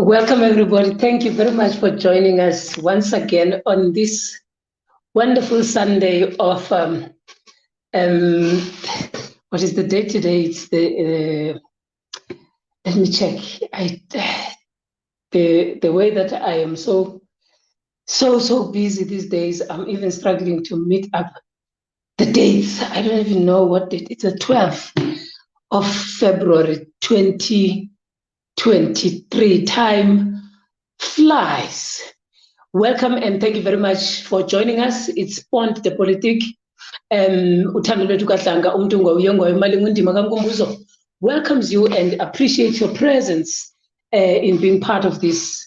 Welcome, everybody. Thank you very much for joining us once again on this wonderful Sunday of what is the date today? It's the let me check. The way that I am so busy these days, I'm even struggling to meet up the dates. I don't even know what date. It's the 12th of February 2023. Time flies. Welcome and thank you very much for joining us. It's Pont the Politique. Welcomes you and appreciates your presence in being part of this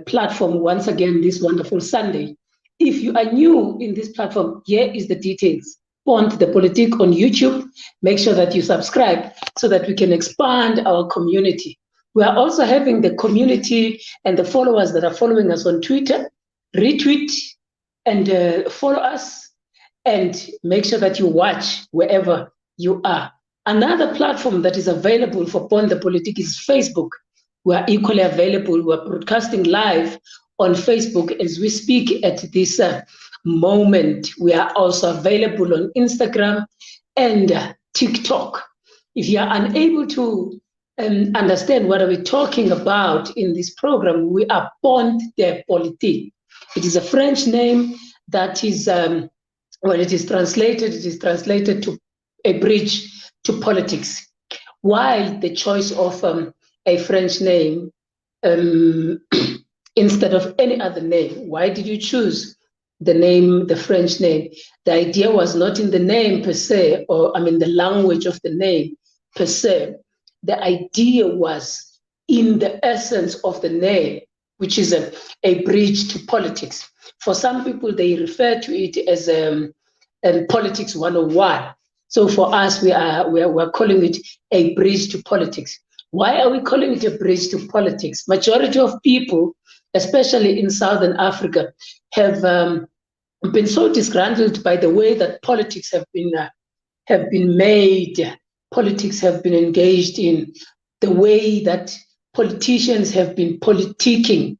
platform once again this wonderful Sunday. If you are new in this platform, here is the details. Pont the Politique on YouTube. Make sure that you subscribe so that we can expand our community. We are also having the community and the followers that are following us on Twitter, retweet and follow us and make sure that you watch wherever you are. Another platform that is available for Pont the Politique is Facebook. We are equally available. We are broadcasting live on Facebook as we speak at this moment. We are also available on Instagram and TikTok. If you are unable to understand what are we talking about in this program, we are Pont de Politique. It is a French name that is, when it is translated to a bridge to politics. Why the choice of a French name instead of any other name? Why did you choose the name, the French name? The idea was not in the name per se, or the language of the name per se. The idea was in the essence of the name, which is a bridge to politics. For some people, they refer to it as Politics 101. So for us, we're calling it a bridge to politics. Why are we calling it a bridge to politics? Majority of people, especially in Southern Africa, have been so disgruntled by the way that politics have been made. Politics have been engaged in, the way that politicians have been politicking,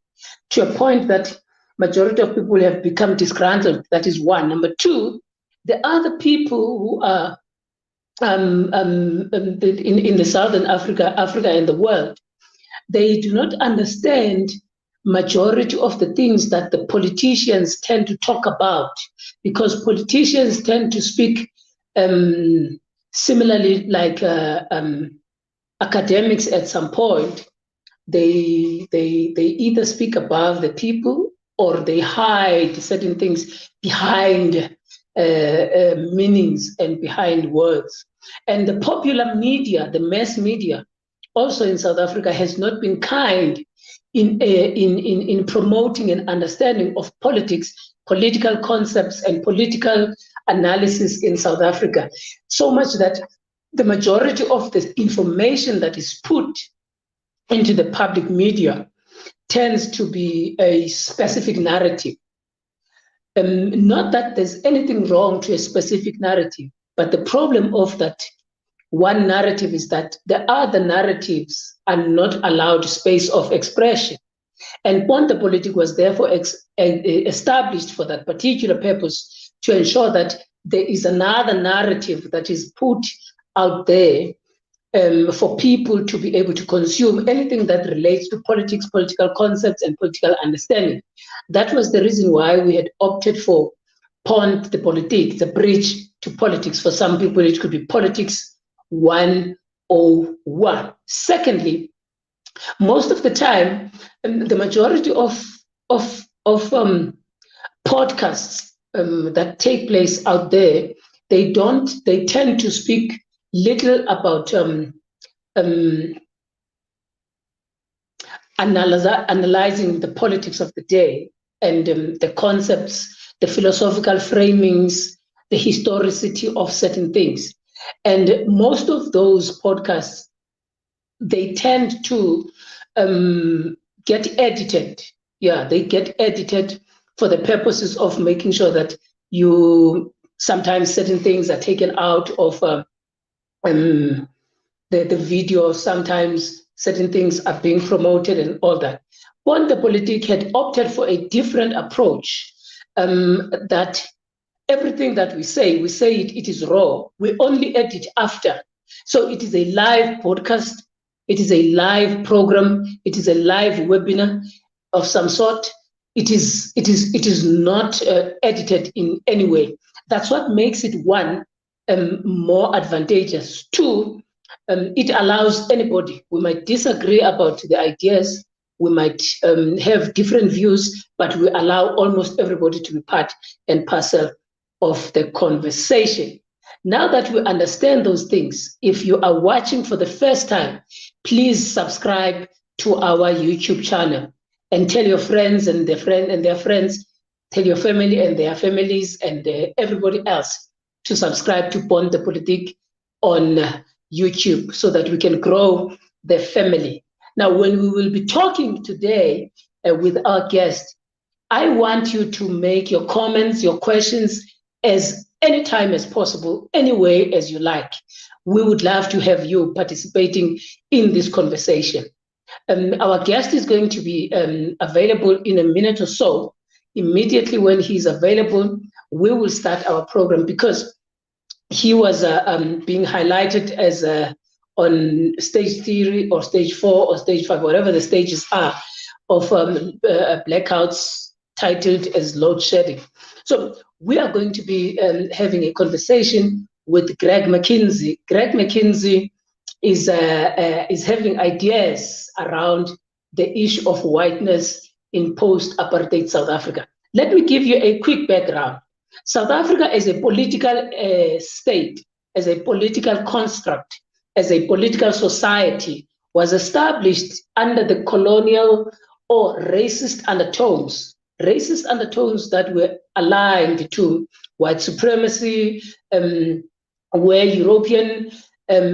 to a point that majority of people have become disgruntled. That is one. Number two, the other people who are in the Southern Africa and the world, they do not understand majority of the things that the politicians tend to talk about, because politicians tend to speak similarly like academics at some point. They either speak above the people or they hide certain things behind meanings and behind words. And the popular media, the mass media, also in South Africa, has not been kind in promoting an understanding of politics, political concepts, and political analysis in South Africa. So much that the majority of the information that is put into the public media tends to be a specific narrative. Not that there's anything wrong to a specific narrative, but the problem of that one narrative is that the other narratives are not allowed space of expression. And Pont de Politique was therefore established for that particular purpose, to ensure that there is another narrative that is put out there for people to be able to consume anything that relates to politics, political concepts, and political understanding. That was the reason why we had opted for Pont de Politique, the bridge to politics. For some people, it could be Politics 101. Secondly, most of the time, the majority of podcasts that take place out there, they tend to speak little about analyzing the politics of the day and the concepts, the philosophical framings, the historicity of certain things. And most of those podcasts, they tend to get edited. Yeah, they get edited for the purposes of making sure that sometimes certain things are taken out of the video. Sometimes certain things are being promoted and all that. Ponte Politique had opted for a different approach, that everything that we say it is raw. We only edit after. So it is a live podcast, it is a live program, it is a live webinar of some sort. It is not edited in any way. That's what makes it, one, more advantageous. Two, it allows anybody. We might disagree about the ideas, we might have different views, but we allow almost everybody to be part and parcel of the conversation. Now that we understand those things, if you are watching for the first time, please subscribe to our YouTube channel and tell your friends and their friends, tell your family and their families and everybody else to subscribe to Ponte Politique on YouTube so that we can grow the family. Now, when we will be talking today with our guest, I want you to make your comments, your questions as anytime as possible, any way as you like. We would love to have you participating in this conversation. Our guest is going to be available in a minute or so. Immediately when he's available, we will start our program, because he was being highlighted as on stage 3 or stage 4 or stage 5, whatever the stages are, of blackouts titled as load shedding. So we are going to be having a conversation with Greg MacKenzie. Greg MacKenzie is having ideas around the issue of whiteness in post-apartheid South Africa. Let me give you a quick background. South Africa as a political state, as a political construct, as a political society, was established under the colonial or racist undertones that were aligned to white supremacy, where European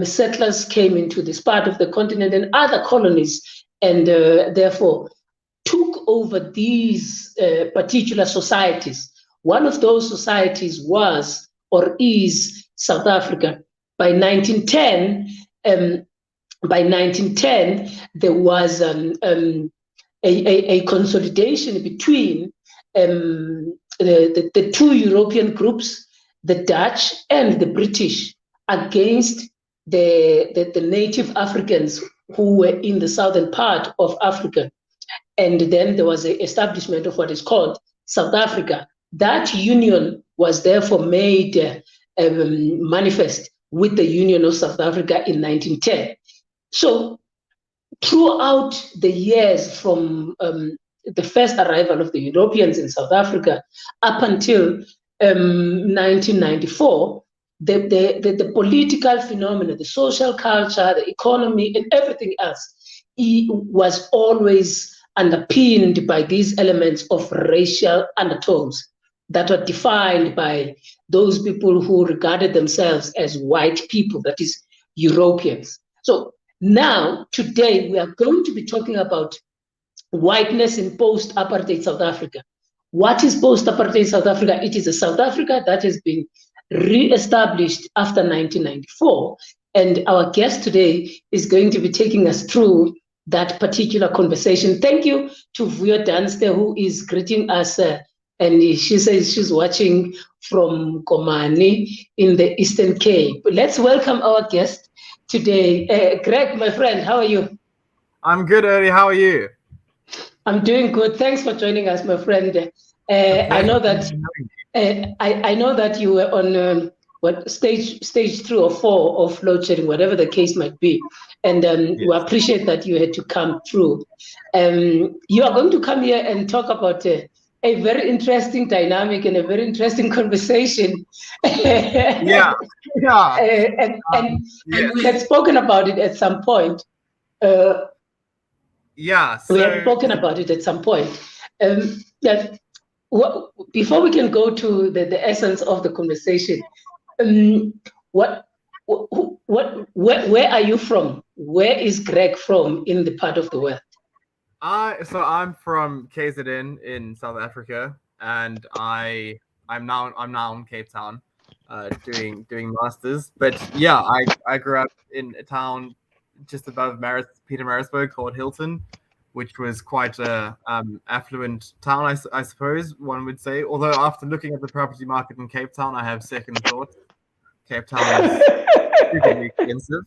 settlers came into this part of the continent and other colonies, and therefore took over these particular societies. One of those societies was or is South Africa. By 1910, there was a consolidation between the two European groups, the Dutch and the British, against the native Africans who were in the southern part of Africa. And then there was the establishment of what is called South Africa. That union was therefore made manifest with the Union of South Africa in 1910. So throughout the years from the first arrival of the Europeans in South Africa up until 1994, the political phenomena, the social culture, the economy, and everything else, it was always underpinned by these elements of racial undertones that were defined by those people who regarded themselves as white people, that is, Europeans. So now, today, we are going to be talking about whiteness in post-apartheid South Africa. What is post-apartheid South Africa? It is a South Africa that has been re-established after 1994. And our guest today is going to be taking us through that particular conversation. Thank you to Vuyo Danster, who is greeting us. And she says she's watching from Komani in the Eastern Cape. Let's welcome our guest today. Greg, my friend, how are you? I'm good, Ernie. How are you? I'm doing good. Thanks for joining us, my friend. I know that I know that you were on stage 3 or 4 of load shedding, whatever the case might be, and yes. We appreciate that you had to come through. You are going to come here and talk about a very interesting dynamic and a very interesting conversation. Yeah. And we had spoken about it at some point. We had spoken about it at some point. Before we can go to the essence of the conversation, where are you from? Where is Greg from in the part of the world? So I'm from KZN in South Africa, and I'm now in Cape Town, doing masters. But yeah, I grew up in a town just above Pietermaritzburg called Hilton, which was quite a affluent town, I suppose one would say. Although after looking at the property market in Cape Town, I have second thoughts. Cape Town is stupidly expensive.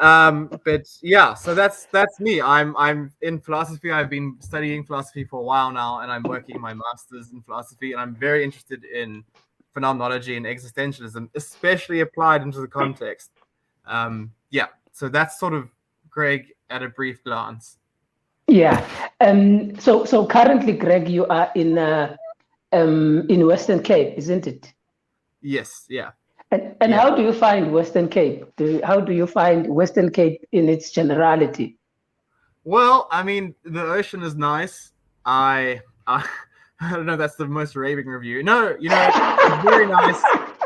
But yeah, so that's me. I'm in philosophy. I've been studying philosophy for a while now, and I'm working my master's in philosophy, and I'm very interested in phenomenology and existentialism, especially applied into the context. Yeah, so that's sort of Greg at a brief glance. Yeah. So currently, Greg, you are in Western Cape, isn't it? Yes. Yeah. And Yeah. how do you find Western Cape? How do you find Western Cape in its generality? Well, I mean, the ocean is nice. I don't know. That's the most raving review. No, it's very nice.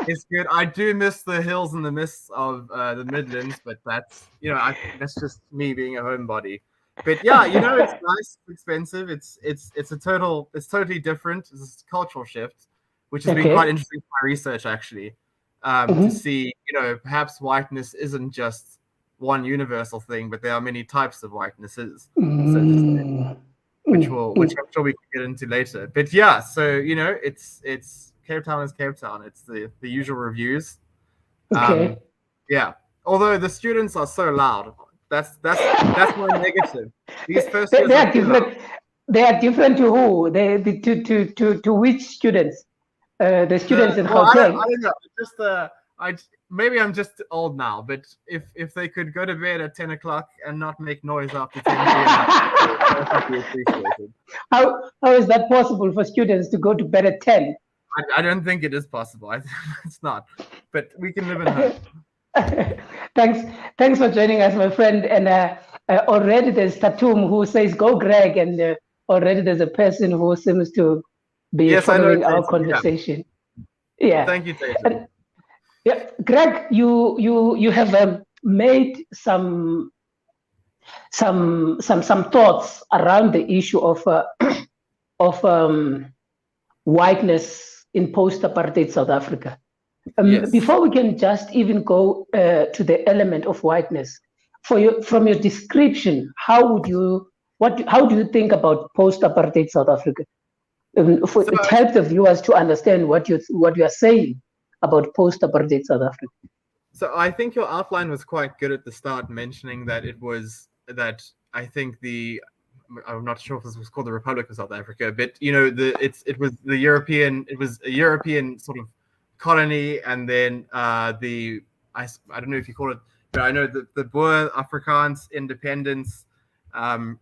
It's good. I do miss the hills and the mists of the Midlands, but that's that's just me being a homebody. But yeah, it's nice. It's expensive. It's totally different. It's a cultural shift, which has been quite interesting for my research actually. To see, perhaps whiteness isn't just one universal thing, but there are many types of whitenesses, so to say, which I'm sure we can get into later. But yeah, so it's Cape Town is Cape Town. It's the usual reviews. Okay. Yeah. Although the students are so loud. That's my negative. These first years they are different. They are different to who? To which students? The students in Gauteng. I don't know. Maybe I'm just old now, but if they could go to bed at 10 o'clock and not make noise after 10 p.m., that would be appreciated. How is that possible for students to go to bed at 10? I don't think it is possible. It's not, but we can live in hope. Thanks for joining us, my friend. And already there's Tatum who says, "Go, Greg," and already there's a person who seems to be following our conversation. Yeah. Thank you, Tatum. Yeah, Greg, you have made some thoughts around the issue of whiteness in post-apartheid South Africa. Yes. Before we can just even go to the element of whiteness, from your description, how do you think about post-apartheid South Africa? It helps the viewers to understand what you are saying about post-apartheid South Africa. So I think your outline was quite good at the start, mentioning that I think I'm not sure if this was called the Republic of South Africa, but it was a European sort of colony, and then I don't know if you call it, but I know that the Boer Afrikaans independence, from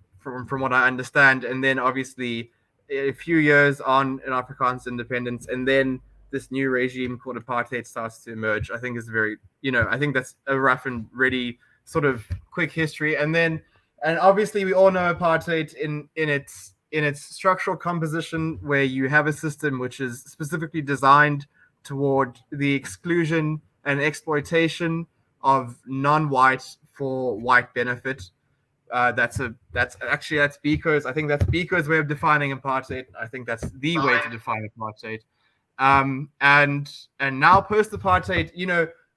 what I understand, and then obviously a few years on in Afrikaans independence, and then this new regime called apartheid starts to emerge. I think is very, I think that's a rough and ready sort of quick history. And obviously we all know apartheid in its structural composition, where you have a system which is specifically designed toward the exclusion and exploitation of non-white for white benefit. That's Biko's. I think that's Biko's way of defining apartheid. I think that's the way to define apartheid. And now post-apartheid,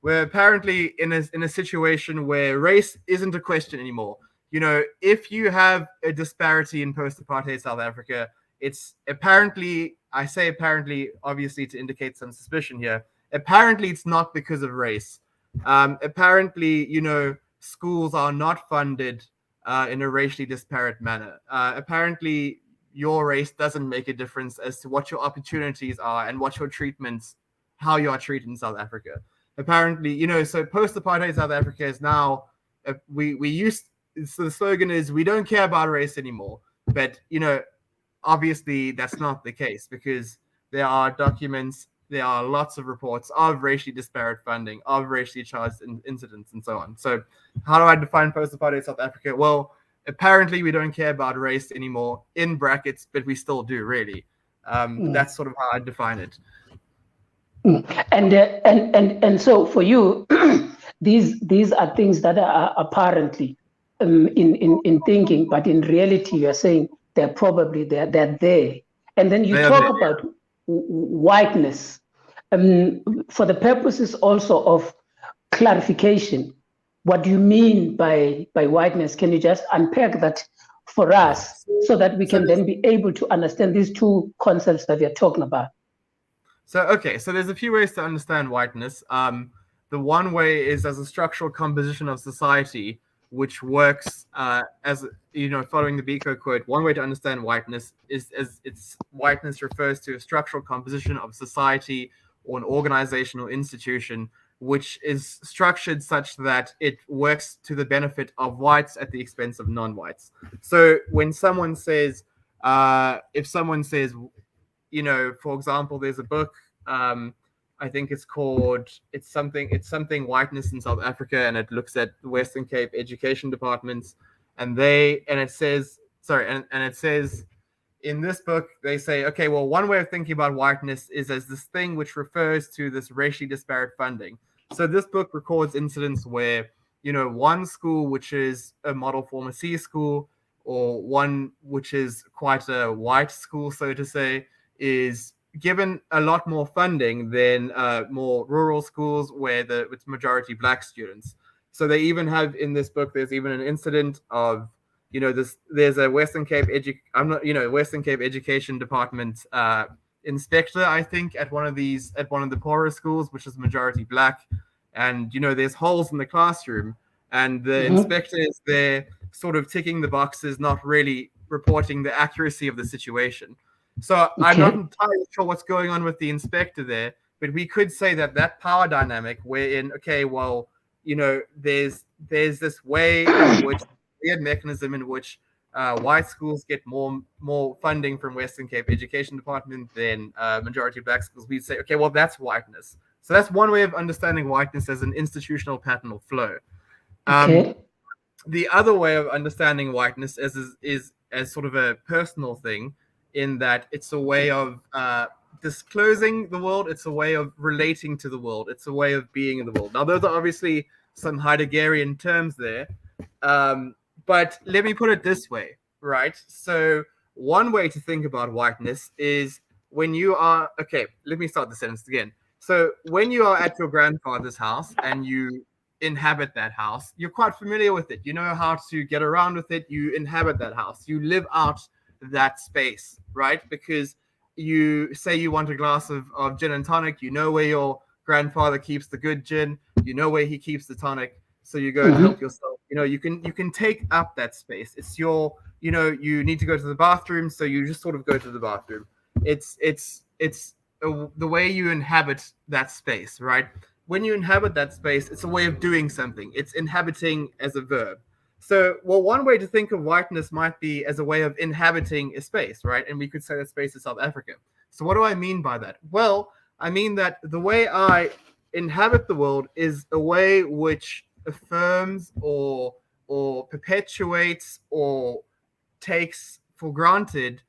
we're apparently in a situation where race isn't a question anymore. If you have a disparity in post-apartheid South Africa, it's apparently, I say apparently, obviously to indicate some suspicion here, apparently it's not because of race. Apparently, schools are not funded in a racially disparate manner. Apparently, your race doesn't make a difference as to what your opportunities are and what your treatments, how you are treated in South Africa. Apparently, so post-apartheid South Africa is now, so the slogan is, we don't care about race anymore. But, obviously that's not the case, because there are documents, there are lots of reports of racially disparate funding, of racially charged incidents, and so on. So how do I define post-apartheid South Africa? Well, apparently we don't care about race anymore, in brackets, but we still do, really. That's sort of how I define it. And so for you, these are things that are apparently in thinking, but in reality, you are saying they're there. And then you talk about whiteness for the purposes also of clarification. what do you mean by whiteness? Can you just unpack that for us so that we can then be able to understand these two concepts that you're talking about? So there's a few ways to understand whiteness. The one way is as a structural composition of society, which works as following the Biko quote. One way to understand whiteness is as whiteness refers to a structural composition of society or an organizational institution which is structured such that it works to the benefit of whites at the expense of non-whites. So when someone says, if someone says, for example, there's a book, I think it's called, it's something Whiteness in South Africa, and it looks at the Western Cape education departments, and it says in this book, they say, okay, well, one way of thinking about whiteness is as this thing which refers to this racially disparate funding. So this book records incidents where, one school, which is a model former C school, or one which is quite a white school, so to say, is given a lot more funding than more rural schools where it's majority black students. So they even have in this book, there's even an incident of, there's a Western Cape Western Cape Education Department inspector, I think, at one of the poorer schools, which is majority black, and there's holes in the classroom, and the inspector is there, sort of ticking the boxes, not really reporting the accuracy of the situation. So I'm not entirely sure what's going on with the inspector there, but we could say that power dynamic wherein, okay, well, there's this way in which weird mechanism in which white schools get more funding from Western Cape Education Department than majority black schools. We'd say, okay, well, that's whiteness. So that's one way of understanding whiteness as an institutional pattern of flow. The other way of understanding whiteness is as sort of a personal thing, in that it's a way of disclosing the world. It's a way of relating to the world. It's a way of being in the world. Now, those are obviously some Heideggerian terms there. But let me put it this way, right? So one way to think about whiteness is when you are, okay, let me start the sentence again. So when you are at your grandfather's house and you inhabit that house, you're quite familiar with it. You know how to get around with it. You inhabit that house. You live out that space, right? Because you say you want a glass of gin and tonic, you know where your grandfather keeps the good gin, you know where he keeps the tonic, so you go and help yourself. You can take up that space. It's your, you need to go to the bathroom, so you just sort of go to the bathroom. It's the way you inhabit that space, right? When you inhabit that space, it's a way of doing something. It's inhabiting as a verb. So, well, one way to think of whiteness might be as a way of inhabiting a space, right? And we could say that space is South Africa. So what do I mean by that? Well, I mean that the way I inhabit the world is a way which affirms or perpetuates or takes for granted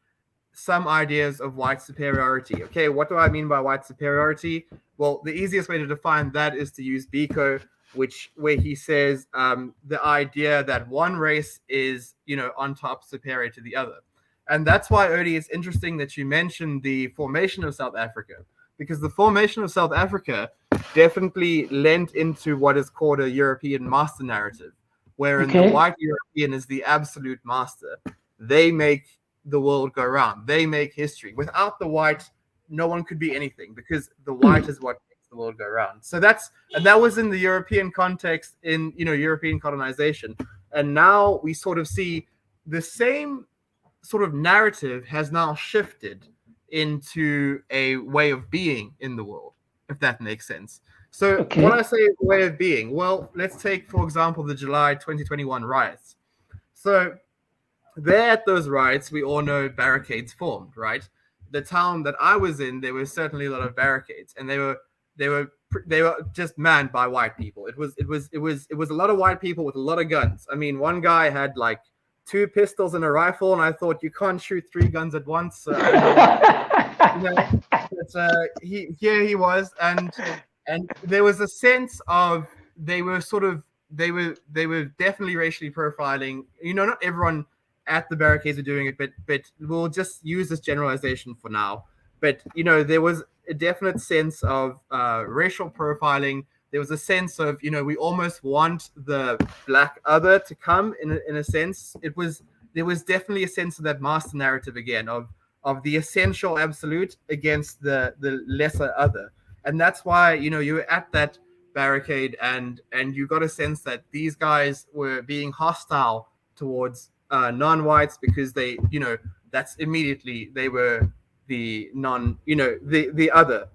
some ideas of white superiority. Okay, what do I mean by white superiority? Well, the easiest way to define that is to use Biko, where he says the idea that one race is, on top, superior to the other. And that's why, Odie, it's interesting that you mentioned the formation of South Africa, because the formation of South Africa definitely lent into what is called a European master narrative, wherein the white European is the absolute master. They make the world go round. They make history. Without the white, no one could be anything, because the white is what makes the world go round. So that was in the European context, in European colonization. And now we sort of see the same sort of narrative has now shifted into a way of being in the world, if that makes sense. So when I say way of being, well, let's take, for example, the July 2021 riots. So there at those riots, we all know barricades formed, right? The town that I was in, there were certainly a lot of barricades, and they were just manned by white people. It was a lot of white people with a lot of guns. I mean, one guy had like 2 pistols and a rifle, and I thought, you can't shoot 3 guns at once. So he was, and there was a sense of they were definitely racially profiling. Not everyone at the barricades are doing it, but we'll just use this generalization for now. But there was a definite sense of racial profiling, there was a sense of, we almost want the black other to come in a sense. There was definitely a sense of that master narrative again of the essential absolute against the lesser other. And that's why, you're at that barricade and you got a sense that these guys were being hostile towards non-whites because they, that's immediately they were the the other,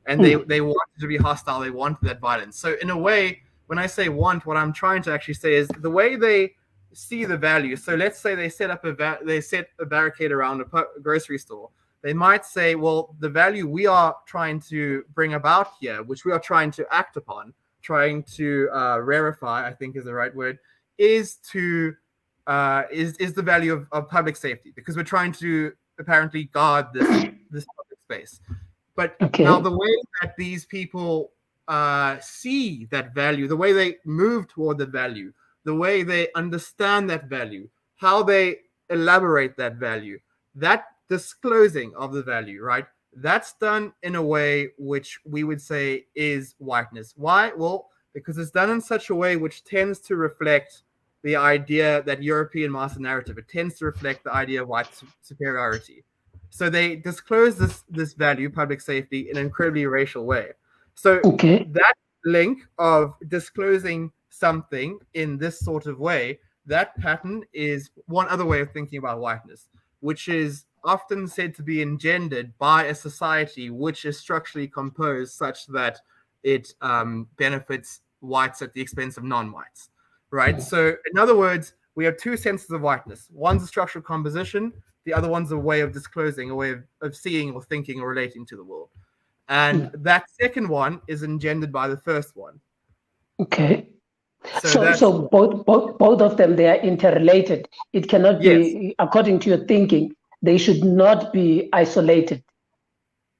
they wanted to be hostile, they wanted that violence. So in a way, when I say want, what I'm trying to actually say is the way they see the value. So let's say they set a barricade around a grocery store. They might say, well, the value we are trying to bring about here, which we are trying to act upon, trying to rarefy, I think is the right word, is to is the value of public safety, because we're trying to apparently guard this public space. But now the way that these people see that value, the way they move toward the value, the way they understand that value, how they elaborate that value, that disclosing of the value, right? That's done in a way which we would say is whiteness. Why? Well, because it's done in such a way which tends to reflect the idea, that European master narrative. It tends to reflect the idea of white superiority. So they disclose this value, public safety, in an incredibly racial way. So that link of disclosing something in this sort of way, that pattern is one other way of thinking about whiteness, which is often said to be engendered by a society which is structurally composed such that it benefits whites at the expense of non-whites, right? So in other words, we have two senses of whiteness. One's a structural composition, the other one's a way of disclosing, a way of seeing or thinking or relating to the world. And that second one is engendered by the first one. Okay. So both of them, they are interrelated. It cannot be, according to your thinking, they should not be isolated.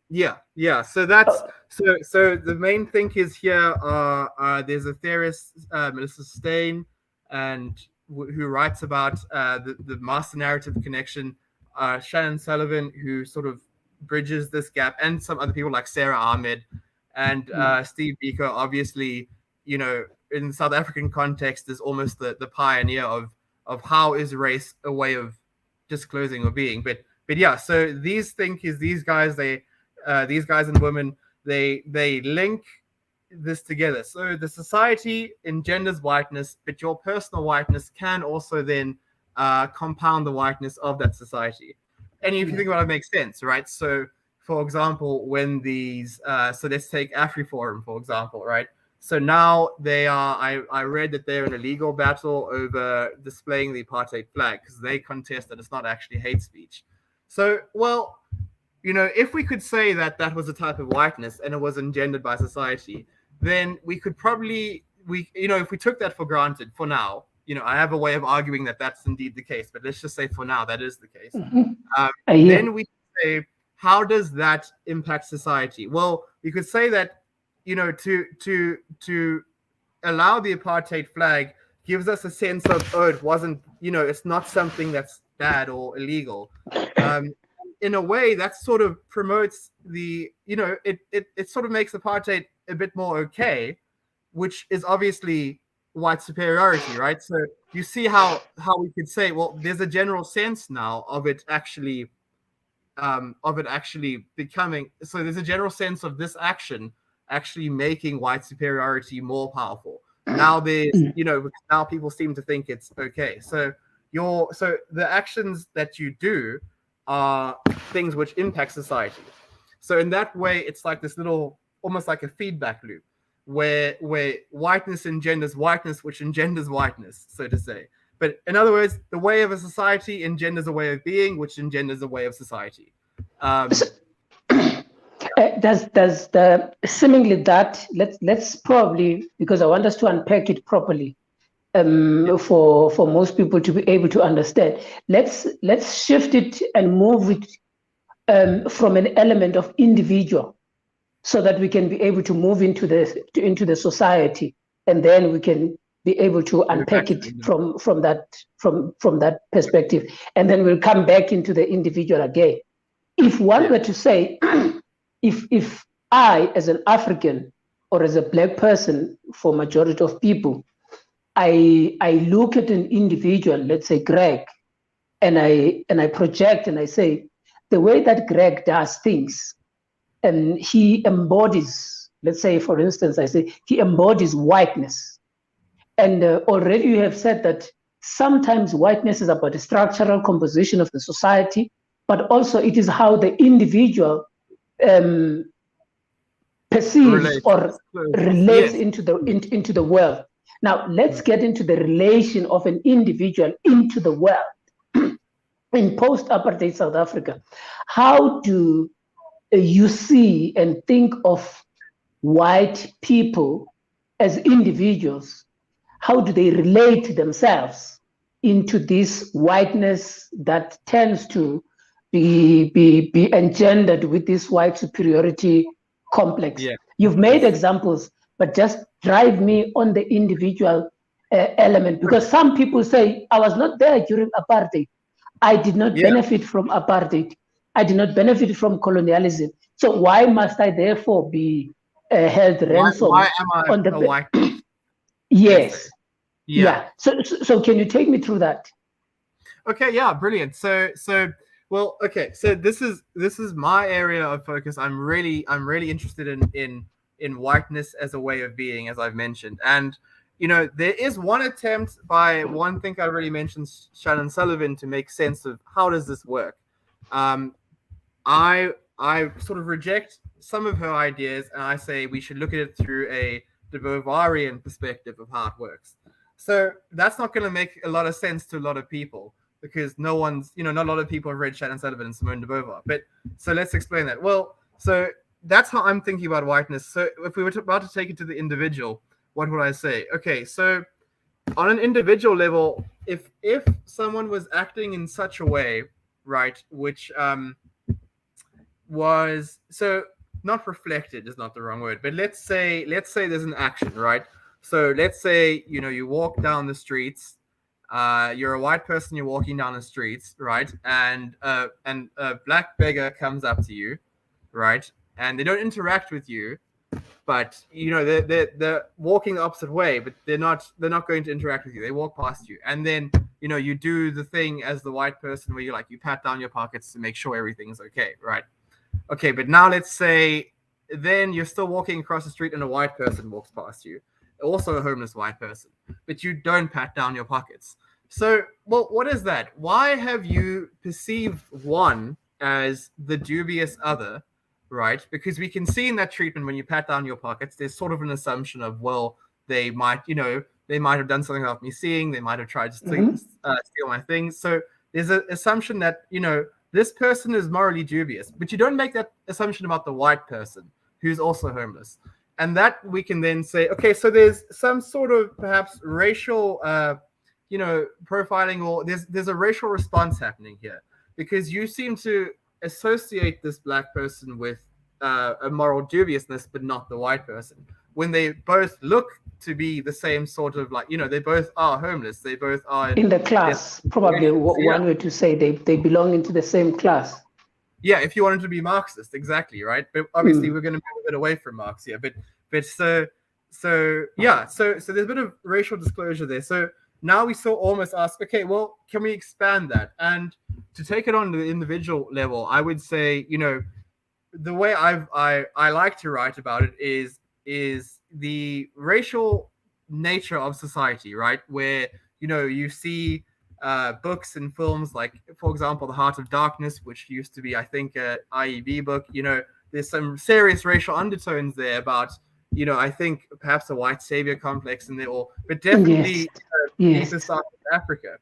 Yeah. So that's so the main thinkers here are there's a theorist, Melissa Stein, and who writes about the master narrative connection, Shannon Sullivan, who sort of bridges this gap, and some other people like Sarah Ahmed and Steve Biko, obviously, in the South African context, is almost the pioneer of how is race a way of disclosing or being. But yeah, so these thinkers, these guys and women, they link this together. So the society engenders whiteness, but your personal whiteness can also then compound the whiteness of that society. And if you think about it, it makes sense, right? So, for example, when these, so let's take AfriForum, for example, right? So now they are, I read that they're in a legal battle over displaying the apartheid flag because they contest that it's not actually hate speech. So, well, if we could say that that was a type of whiteness and it was engendered by society, then we could probably, if we took that for granted for now, I have a way of arguing that that's indeed the case, but let's just say for now that is the case. Then we say, how does that impact society? Well, we could say that, to allow the apartheid flag gives us a sense of, it wasn't, it's not something that's bad or illegal. In a way, that sort of promotes the, it sort of makes apartheid a bit more okay, which is obviously white superiority, right? So you see how we could say, well, there's a general sense now of it actually becoming, so there's a general sense of this action actually making white superiority more powerful. Now there's, now people seem to think it's okay. So the actions that you do are things which impact society. So in that way, it's like this little, almost like a feedback loop where whiteness engenders whiteness, which engenders whiteness, so to say. But in other words, the way of a society engenders a way of being, which engenders a way of society. Does the seemingly that let's probably, because I want us to unpack it properly, for most people to be able to understand. Let's shift it and move it from an element of individual, so that we can be able to move into the society, and then we can be able to unpack it from that perspective, and then we'll come back into the individual again. If one were to say, if I, as an African, or as a black person for majority of people, I look at an individual, let's say Greg, and I project and I say, the way that Greg does things, and he embodies, let's say, for instance, I say he embodies whiteness. And already you have said that sometimes whiteness is about the structural composition of the society, but also it is how the individual perceives or relates into the world. Now, let's get into the relation of an individual into the world. In post-apartheid South Africa, how do you see and think of white people as individuals? How do they relate themselves into this whiteness that tends to be engendered with this white superiority complex? Yeah. You've made examples, but just drive me on the individual element, because some people say, I was not there during apartheid. I did not benefit from apartheid. I did not benefit from colonialism. So why must I therefore be held ransom? Why am I on the a white person? Yes. Yeah. So can you take me through that? Okay. Yeah. Brilliant. So this is my area of focus. I'm really interested in whiteness as a way of being, as I've mentioned. And there is one attempt by one thing I already mentioned, Shannon Sullivan, to make sense of how does this work. I sort of reject some of her ideas, and I say we should look at it through a de Beauvoirian perspective of how it works. So that's not going to make a lot of sense to a lot of people, because not a lot of people have read Shannon Sullivan and Simone de Beauvoir. But so let's explain that. Well, so that's how I'm thinking about whiteness. So if we were about to take it to the individual, what would I say? Okay, so on an individual level, if someone was acting in such a way, right, which was so not reflected is not the wrong word, but let's say there's an action, right? So let's say you walk down the streets, you're a white person, you're walking down the streets, right? And a black beggar comes up to you, right? And they don't interact with you, but they're walking the opposite way, but they're not going to interact with you. They walk past you, and then you do the thing as the white person where you pat down your pockets to make sure everything's okay, right? Okay, but now let's say then you're still walking across the street and a white person walks past you, also a homeless white person, but you don't pat down your pockets. So, well, what is that? Why have you perceived one as the dubious other, right? Because we can see in that treatment when you pat down your pockets, there's sort of an assumption of, well, they might have done something without me seeing, they might have tried to steal my things. So there's an assumption that, this person is morally dubious, but you don't make that assumption about the white person who's also homeless. And that we can then say, okay, so there's some sort of perhaps racial, profiling, or there's a racial response happening here, because you seem to associate this black person with a moral dubiousness, but not the white person, when they both look to be the same sort of they both are homeless. They both are in the class, probably one way to say they belong into the same class. Yeah, if you wanted to be Marxist, exactly, right? But obviously we're going to move a bit away from Marx here. But so there's a bit of racial disclosure there. So now we still almost ask, okay, well, can we expand that? And to take it on to the individual level, I would say, the way I like to write about it is the racial nature of society, right? Where you see books and films like, for example, The Heart of Darkness, which used to be, I think, a IEB book. There's some serious racial undertones there about, I think perhaps a white savior complex in there, but definitely deeper South Africa.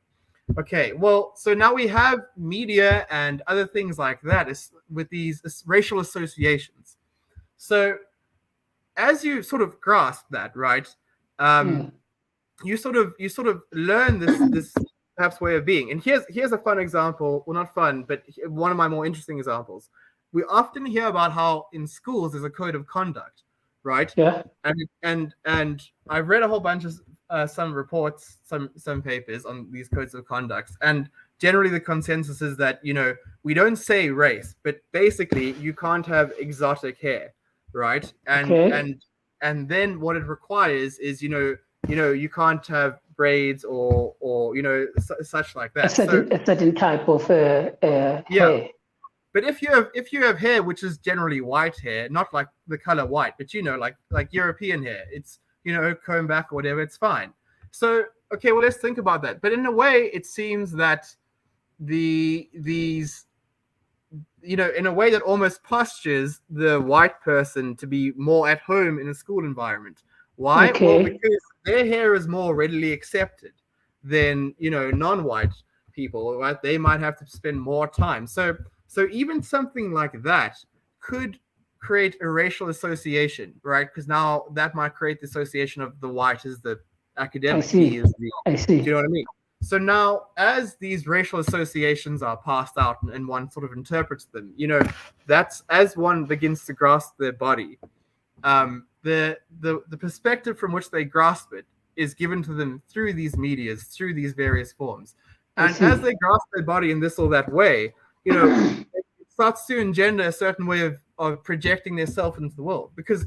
Okay, well, so now we have media and other things like that with these racial associations. So as you sort of grasp that, right, you sort of learn this perhaps way of being. And here's a fun example. Well, not fun, but one of my more interesting examples. We often hear about how in schools there's a code of conduct, right? Yeah. And I've read a whole bunch of some reports, some papers on these codes of conduct, and generally the consensus is that we don't say race, but basically you can't have exotic hair, right? And and then what it requires is you can't have braids or such like that. A certain type of hair. But if you have hair which is generally white hair, not like the color white, but like European hair, it's combed back or whatever, it's fine. So okay, well, let's think about that. But in a way, it seems that these in a way that almost postures the white person to be more at home in a school environment. Why? Okay. Well, because their hair is more readily accepted than non-white people, right? They might have to spend more time. So even something like that could create a racial association, right? Because now that might create the association of the white as the academic. I see. Do you know what I mean? So now, as these racial associations are passed out and one sort of interprets them, that's as one begins to grasp their body, the perspective from which they grasp it is given to them through these medias, through these various forms. And as they grasp their body in this or that way, it starts to engender a certain way of projecting their self into the world, because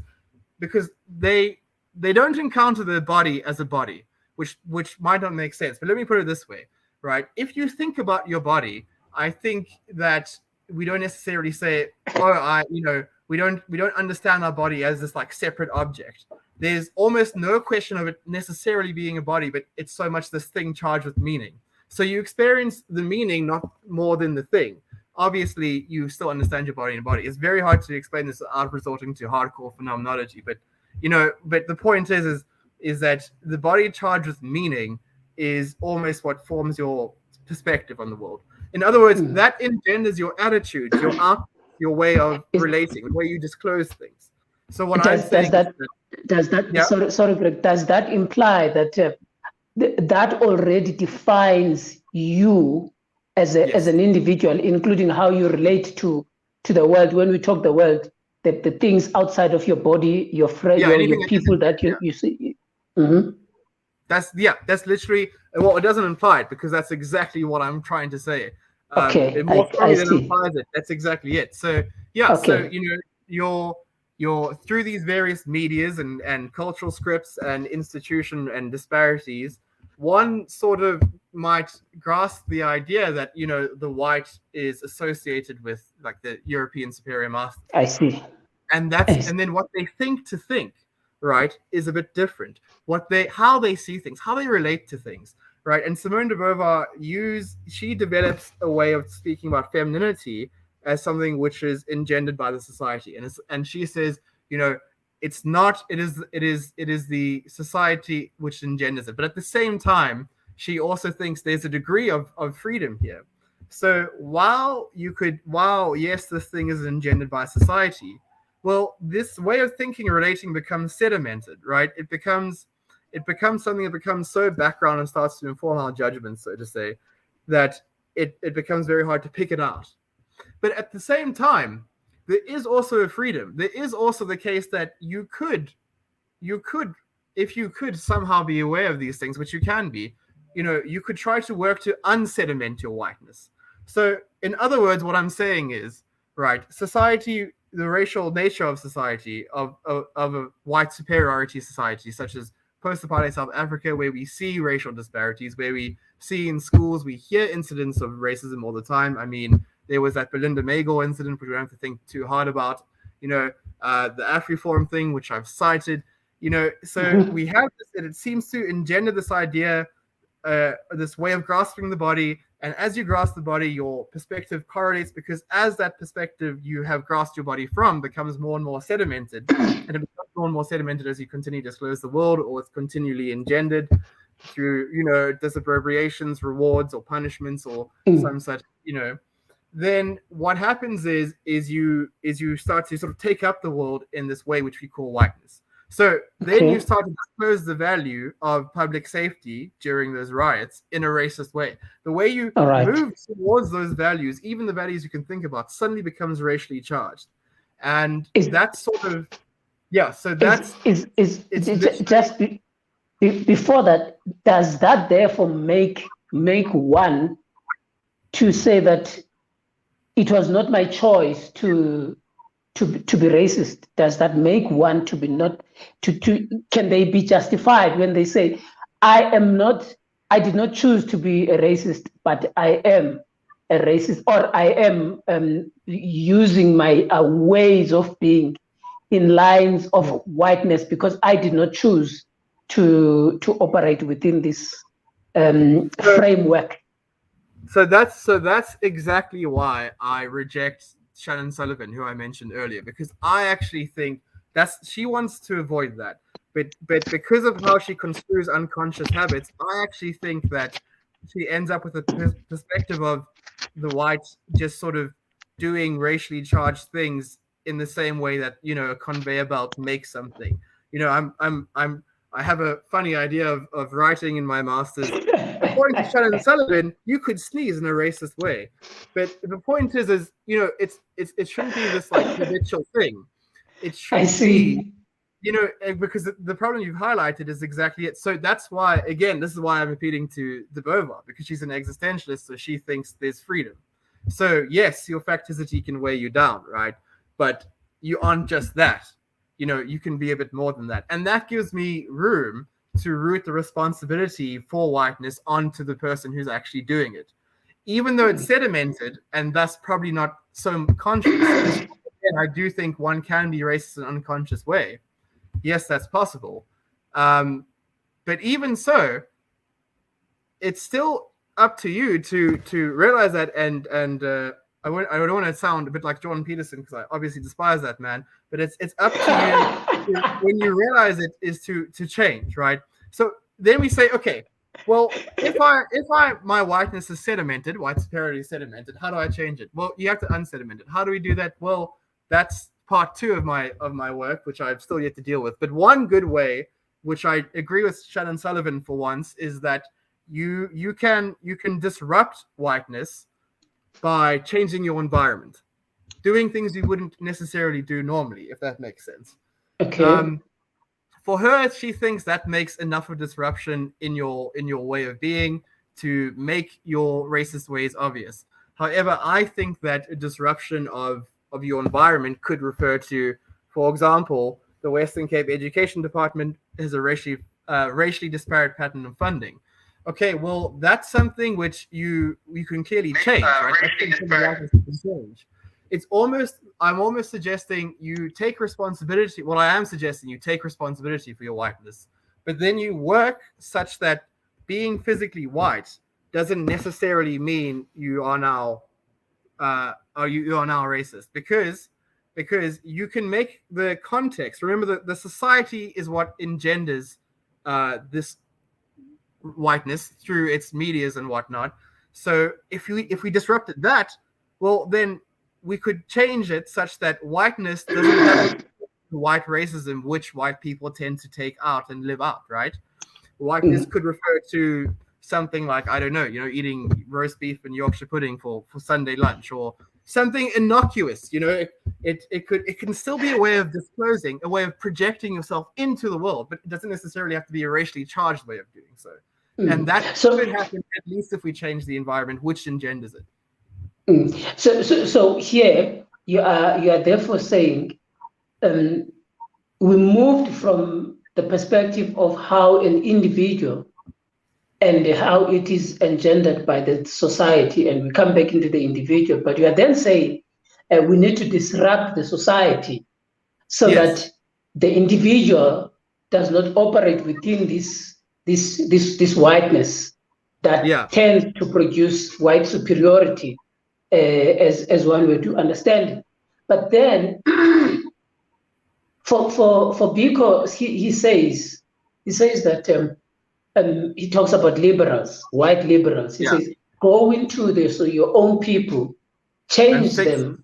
they don't encounter their body as a body, which might not make sense. But let me put it this way, right? If you think about your body, I think that we don't necessarily say, we don't understand our body as this like separate object. There's almost no question of it necessarily being a body, but it's so much this thing charged with meaning. So you experience the meaning not more than the thing. Obviously, you still understand your body and body. It's very hard to explain this without resorting to hardcore phenomenology. But but the point is that the body charged with meaning is almost what forms your perspective on the world. In other words, that engenders your attitude, your outlook, your way of relating, the way you disclose things. So what I'm saying does that imply that that already defines you as an individual, including how you relate to the world? When we talk the world, the things outside of your body, your friends, your people that you see. Mm-hmm. That's literally, well, it doesn't imply it, because that's exactly what I'm trying to say. Okay, more strongly than implies it. That's exactly it. So so you're through these various medias and cultural scripts and institution and disparities, one sort of might grasp the idea that the white is associated with like the European superior master. I see. And and then what they think, right, is a bit different. How they see things, how they relate to things, right? And Simone de Beauvoir she develops a way of speaking about femininity as something which is engendered by the society, and she says, it's not. It is the society which engenders it. But at the same time, she also thinks there's a degree of freedom here. So while yes, this thing is engendered by society, well, this way of thinking and relating becomes sedimented, right? It becomes something that becomes so background and starts to inform our judgments, so to say, that it becomes very hard to pick it out. But at the same time, there is also a freedom. There is also the case that you could, if you could somehow be aware of these things, which you can be, you could try to work to unsediment your whiteness. So in other words, what I'm saying is, right, society, the racial nature of society, of a white superiority society, such as post-apartheid South Africa, where we see racial disparities, where we see in schools, we hear incidents of racism all the time. I mean, there was that Belinda Magel incident, which we don't have to think too hard about. The AfriForum thing, which I've cited. So we have this, and it seems to engender this idea, this way of grasping the body. And as you grasp the body, your perspective correlates, because as that perspective you have grasped your body from becomes more and more sedimented, and it becomes more and more sedimented as you continue to disclose the world, or it's continually engendered through, disappropriations, rewards, or punishments, or some such, then what happens is you start to sort of take up the world in this way which we call whiteness. So then you start to disclose the value of public safety during those riots in a racist way. The way you move towards those values, even the values you can think about, suddenly becomes racially charged. And that's sort of, so that's... Before that, does that therefore make one to say that it was not my choice to to be racist? Does that make one to be not to can they be justified when they say, I did not choose to be a racist, but I am a racist, or I am using my ways of being in lines of whiteness because I did not choose to operate within this framework. So that's exactly why I reject Shannon Sullivan, who I mentioned earlier, because I actually think she wants to avoid that. But because of how she construes unconscious habits, I actually think that she ends up with a perspective of the whites just sort of doing racially charged things in the same way that, you know, a conveyor belt makes something. You know, I have a funny idea of writing in my master's. According to Shannon Sullivan, you could sneeze in a racist way, but the point is you know, it shouldn't be this like habitual thing. It should be, you know, because the problem you've highlighted is exactly it. So that's why, again, this is why I'm appealing to de Beauvoir, because she's an existentialist, so she thinks there's freedom. So yes, your facticity can weigh you down, right? But you aren't just that. You know, you can be a bit more than that, and that gives me room to root the responsibility for whiteness onto the person who's actually doing it, even though it's sedimented and thus probably not so conscious. I do think one can be racist in an unconscious way. Yes, that's possible. But even so, it's still up to you to realize that. And I don't want to sound a bit like Jordan Peterson, because I obviously despise that man. But it's up to you when you realize it is to change, right? So then we say, okay, well, if my whiteness is sedimented, white superiority is sedimented, how do I change it? Well, you have to unsediment it. How do we do that? Well, that's part 2 of my work, which I've still yet to deal with. But one good way, which I agree with Shannon Sullivan for once, is that you can disrupt whiteness by changing your environment, doing things you wouldn't necessarily do normally, if that makes sense. Okay. For her, she thinks that makes enough of disruption in your way of being to make your racist ways obvious. However, I think that a disruption of your environment could refer to, for example, the Western Cape Education Department has a racially disparate pattern of funding. Okay, well, that's something which you can clearly change, right? That's change. I'm almost suggesting you take responsibility. Well, I am suggesting you take responsibility for your whiteness, but then you work such that being physically white doesn't necessarily mean you are now you are now racist, because you can make the context. Remember that the society is what engenders this whiteness through its medias and whatnot. So if we disrupted that, well, then we could change it such that whiteness doesn't have white racism, which white people tend to take out and live out, right? Whiteness could refer to something like, I don't know, you know, eating roast beef and Yorkshire pudding for Sunday lunch, or something innocuous. You know, it can still be a way of disclosing, a way of projecting yourself into the world, but it doesn't necessarily have to be a racially charged way of doing so. And that could happen at least if we change the environment which engenders it. So here you are therefore saying we moved from the perspective of how an individual and how it is engendered by the society, and we come back into the individual, but you are then saying we need to disrupt the society so that the individual does not operate within this whiteness that tends to produce white superiority, as one way to understand it. But then for Biko, he says that he talks about liberals, white liberals. He says, go into your own people, change them,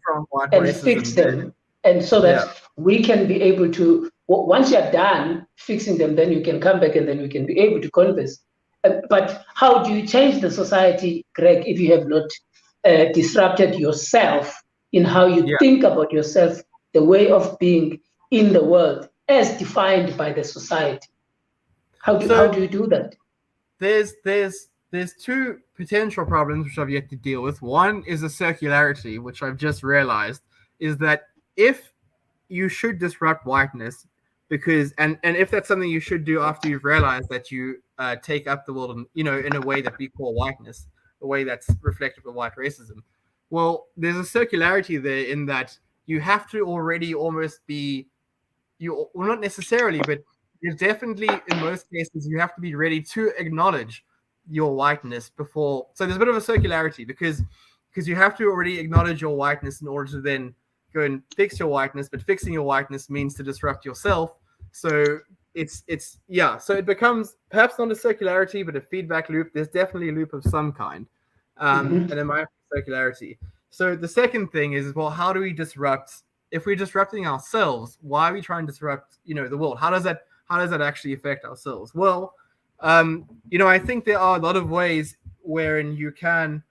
and fix them, and so that we can be able to. Once you're done fixing them, then you can come back, and then we can be able to converse. But how do you change the society, Greg, if you have not disrupted yourself in how you think about yourself, the way of being in the world as defined by the society? How do you do that? There's 2 potential problems which I've yet to deal with. One is a circularity, which I've just realized, is that if you should disrupt whiteness because and if that's something you should do after you've realized that you take up the world in a way that we call whiteness, a way that's reflective of white racism. Well, there's a circularity there in that you have to already almost be well, not necessarily, but there's definitely in most cases you have to be ready to acknowledge your whiteness before. So there's a bit of a circularity because you have to already acknowledge your whiteness in order to then go and fix your whiteness. But fixing your whiteness means to disrupt yourself. So so it becomes perhaps not a circularity, but a feedback loop. There's definitely a loop of some kind, and it might be circularity. So the second thing is, well, how do we disrupt? If we're disrupting ourselves, why are we trying to disrupt, the world? How does that actually affect ourselves? Well, I think there are a lot of ways wherein you can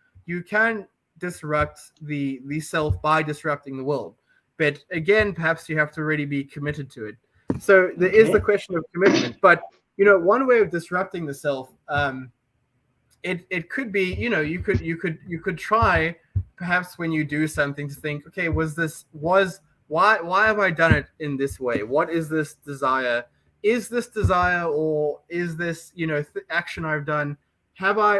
disrupt the self by disrupting the world. But again, perhaps you have to really be committed to it. So there is the question of commitment. But one way of disrupting the self, it could be, you could try perhaps when you do something to think, okay, why have I done it in this way? What is this desire? Is this desire, or is this action I've done? Have I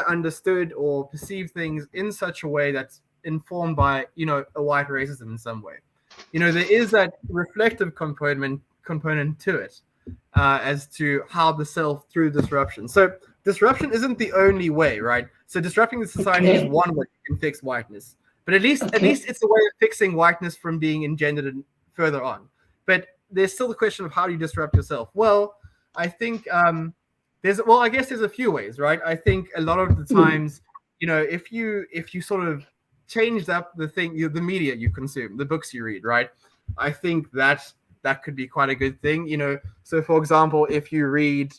understood or perceived things in such a way that's informed by a white racism in some way? There is that reflective component to it as to how the self through disruption. So disruption isn't the only way, right? So disrupting the society is one way you can fix whiteness. But at least it's a way of fixing whiteness from being engendered further on. But there's still the question of how do you disrupt yourself? Well, I think I guess there's a few ways, right? I think a lot of the times, if you sort of changed up the media you consume, the books you read, right? I think that could be quite a good thing, So for example, if you read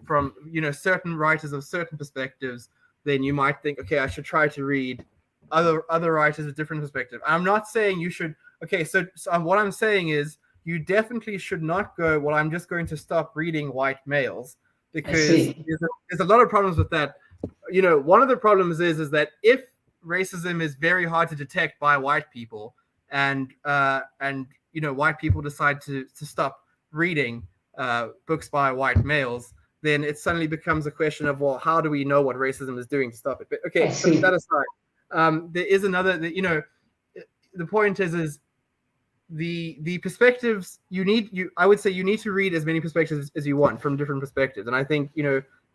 from certain writers of certain perspectives, then you might think, okay, I should try to read other writers with different perspective. I'm not saying you should. Okay, so what I'm saying is you definitely should not go, well, I'm just going to stop reading white males, because there's a lot of problems with that. One of the problems is that if racism is very hard to detect by white people, and white people decide to stop reading books by white males, then it suddenly becomes a question of, well, how do we know what racism is doing to stop it? But okay, put that aside. There is another, the point is the perspectives I would say you need to read as many perspectives as you want from different perspectives. And I think,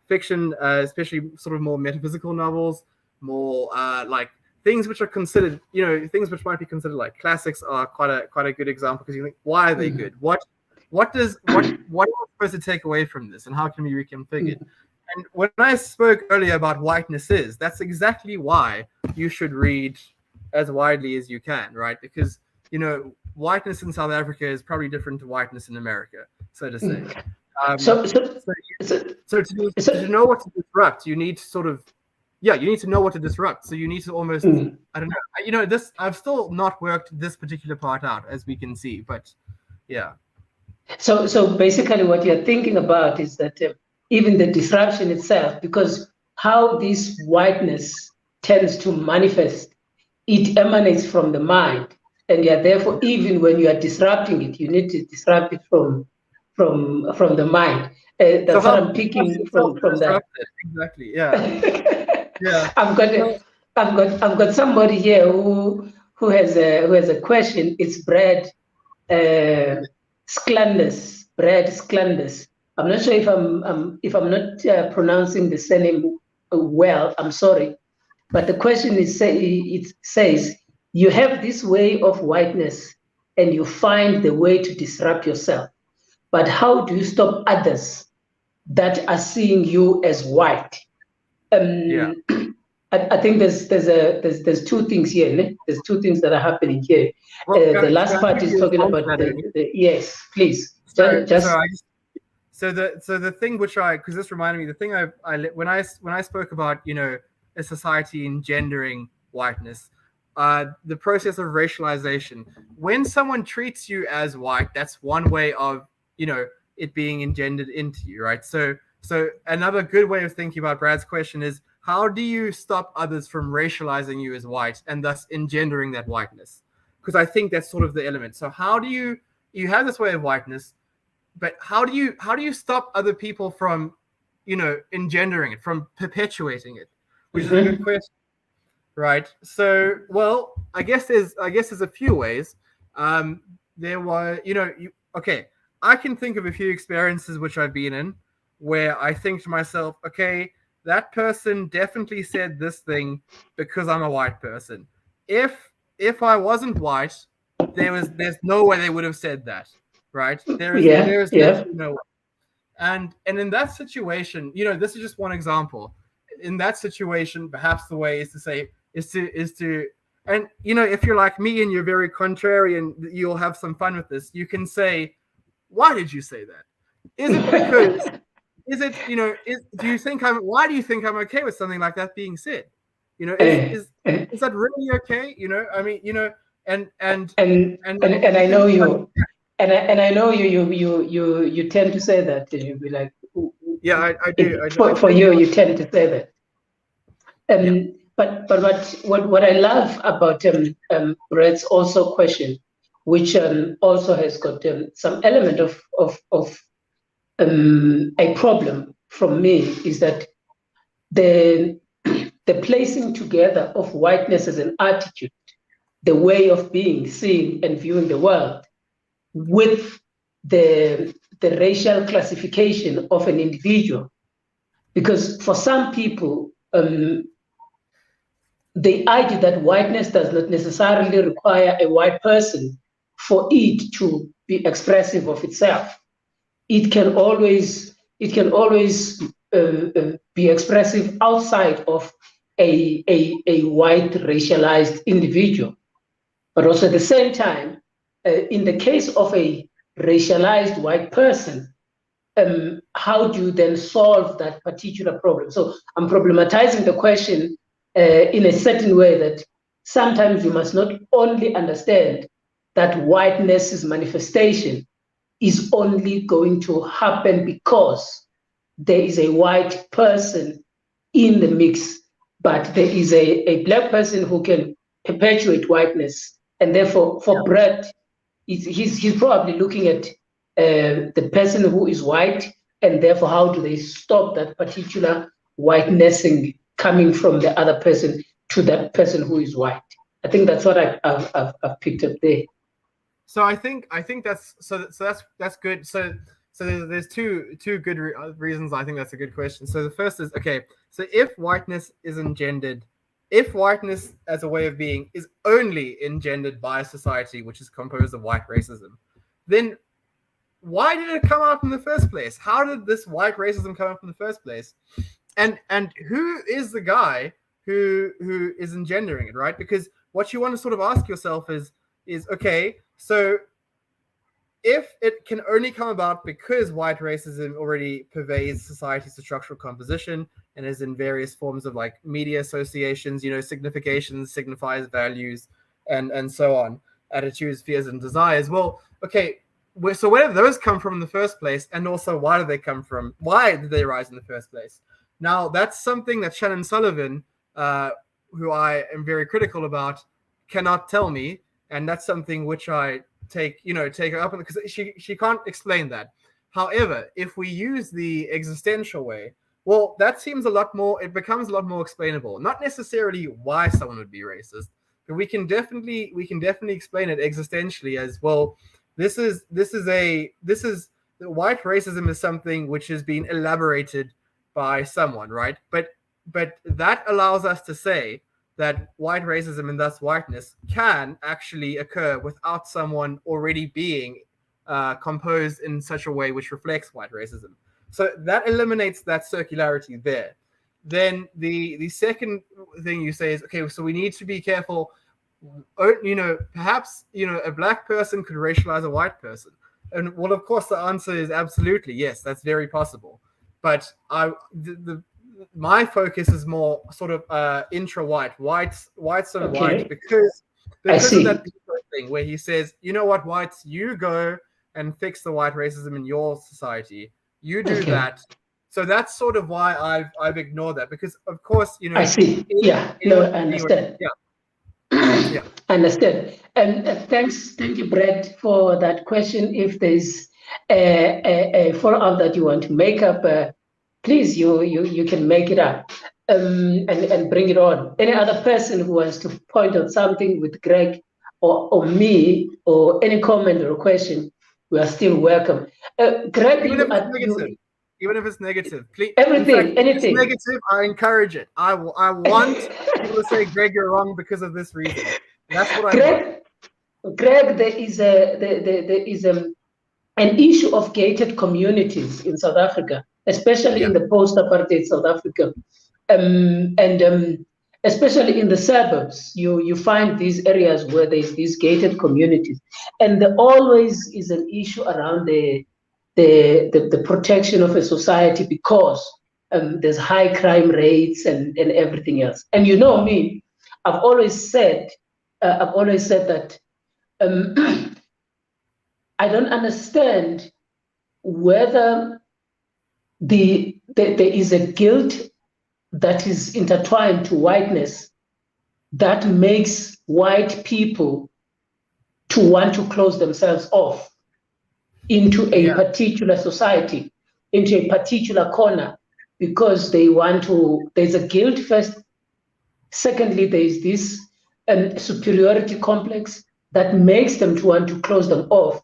fiction, especially sort of more metaphysical novels, more like things which are considered, things which might be considered like classics are quite a good example, because you think, why are they good? What are we supposed to take away from this, and how can we reconfigure it? And when I spoke earlier about whiteness, that's exactly why you should read as widely as you can, right? Because whiteness in South Africa is probably different to whiteness in America, so to say. So to know what to disrupt, you need to sort of, you need to know what to disrupt. So you need to almost, I don't know, this, I've still not worked this particular part out, as we can see, but yeah. So basically what you're thinking about is that even the disruption itself, because how this whiteness tends to manifest, it emanates from the mind. And therefore, even when you are disrupting it, you need to disrupt it from the mind. That's what I'm picking from that. Exactly. Yeah. Yeah. I've got somebody here who has a question. It's Brad Sklanders. Brad Sklanders. I'm not sure if I'm not pronouncing the surname well. I'm sorry, but the question is, it says, you have this way of whiteness and you find the way to disrupt yourself, but how do you stop others that are seeing you as white? I think there's two things here. Ne? There's two things that are happening here. Well, the last part is talking about yes, please. So the thing which because this reminded me, the thing when I spoke about a society engendering whiteness, the process of racialization. When someone treats you as white, that's one way of it being engendered into you, right? So another good way of thinking about Brad's question is, how do you stop others from racializing you as white and thus engendering that whiteness? because I think that's sort of the element. So how do you have this way of whiteness, but how do you stop other people from, engendering it, from perpetuating it, which is a good question, right? So, well, I guess there's a few ways. There were, okay, I can think of a few experiences which I've been in where I think to myself, okay, that person definitely said this thing because I'm a white person. If I wasn't white, there's no way they would have said that, right? There's literally no way. And in that situation, this is just one example. In that situation, perhaps the way is to and if you're like me and you're very contrarian, you'll have some fun with this. You can say, why did you say that? Is it because do you think why do you think I'm okay with something like that being said? Is that really okay? I mean, and I know you, and I know you tend to say that. You be like, yeah, I do. For you tend to say that. But what I love about Brett's also question, which also has got some element of a problem from me, is that the placing together of whiteness as an attitude, the way of being, seeing, and viewing the world, with the racial classification of an individual. Because for some people, they argue that whiteness does not necessarily require a white person for it to be expressive of itself. It can always be expressive outside of a white racialized individual. But also at the same time, in the case of a racialized white person, how do you then solve that particular problem? So I'm problematizing the question in a certain way, that sometimes you must not only understand that whiteness's manifestation is only going to happen because there is a white person in the mix, but there is a black person who can perpetuate whiteness. And therefore, for Brett, he's probably looking at the person who is white, and therefore how do they stop that particular whitenessing coming from the other person to that person who is white. I think that's what I've picked up there. So I think that's that's good. So there's two good reasons I think that's a good question. So the first is, okay, so if whiteness is engendered, if whiteness as a way of being is only engendered by a society which is composed of white racism, then why did it come out in the first place? How did this white racism come up in the first place? And who is the guy who is engendering it, right? Because what you want to sort of ask yourself is okay, so if it can only come about because white racism already pervades society's structural composition and is in various forms of like media associations, significations, signifies values, and so on, attitudes, fears, and desires. Well, okay, so where did those come from in the first place? And also, why did they come from? Why did they arise in the first place? Now, that's something that Shannon Sullivan, who I am very critical about, cannot tell me. And that's something which I take her up on, because she can't explain that. However, if we use the existential way, well, that seems it becomes a lot more explainable. Not necessarily why someone would be racist, but we can definitely explain it existentially as well. This is white racism is something which has been elaborated by someone, right? But that allows us to say that white racism and thus whiteness can actually occur without someone already being composed in such a way which reflects white racism. So that eliminates that circularity there. Then the second thing you say is, okay, so we need to be careful. Perhaps a black person could racialize a white person, and well, of course, the answer is absolutely yes. That's very possible. But my focus is more sort of intra-white, whites and white, because of that thing where he says, you know what, whites, you go and fix the white racism in your society. You do that. So that's sort of why I've ignored that, because of course, I see. I understand. Yeah. Yeah. Understood. And thank you, Brett, for that question. If there's a follow-up that you want to make up, please, you can make it up and bring it on. Any other person who wants to point out something with Greg or me or any comment or question, we are still welcome. Greg, Even if it's negative. Even if it's negative, please. In fact, if it's anything. negative, I encourage it. I want people to say, Greg, you're wrong because of this reason. That's what I want. Greg, there is an issue of gated communities in South Africa, especially in the post-apartheid South Africa, and especially in the suburbs. You find these areas where there's these gated communities, and there always is an issue around the protection of a society because there's high crime rates and everything else. And you know me, I've always said that I don't understand whether there is a guilt that is intertwined to whiteness that makes white people to want to close themselves off into a particular society, into a particular corner, because they want to, there's a guilt first. Secondly, there's this superiority complex that makes them to want to close them off,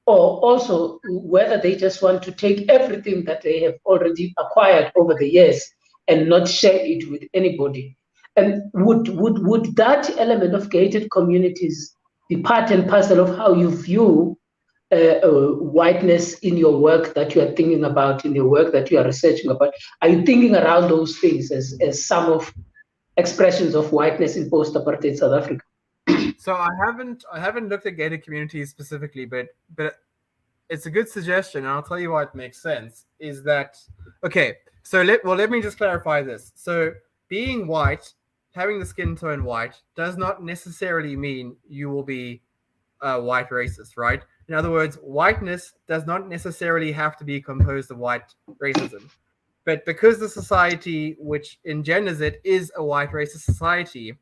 or also whether they just want to take everything that they have already acquired over the years and not share it with anybody. And would that element of gated communities be part and parcel of how you view whiteness in your work that you are thinking about, in your work that you are researching about? Are you thinking around those things as some of expressions of whiteness in post-apartheid South Africa? So I haven't looked at gated communities specifically, but it's a good suggestion, and I'll tell you why it makes sense. Is that okay? So let me just clarify this. So being white, having the skin tone white, does not necessarily mean you will be a white racist, right? In other words, whiteness does not necessarily have to be composed of white racism. But because the society which engenders it is a white racist society,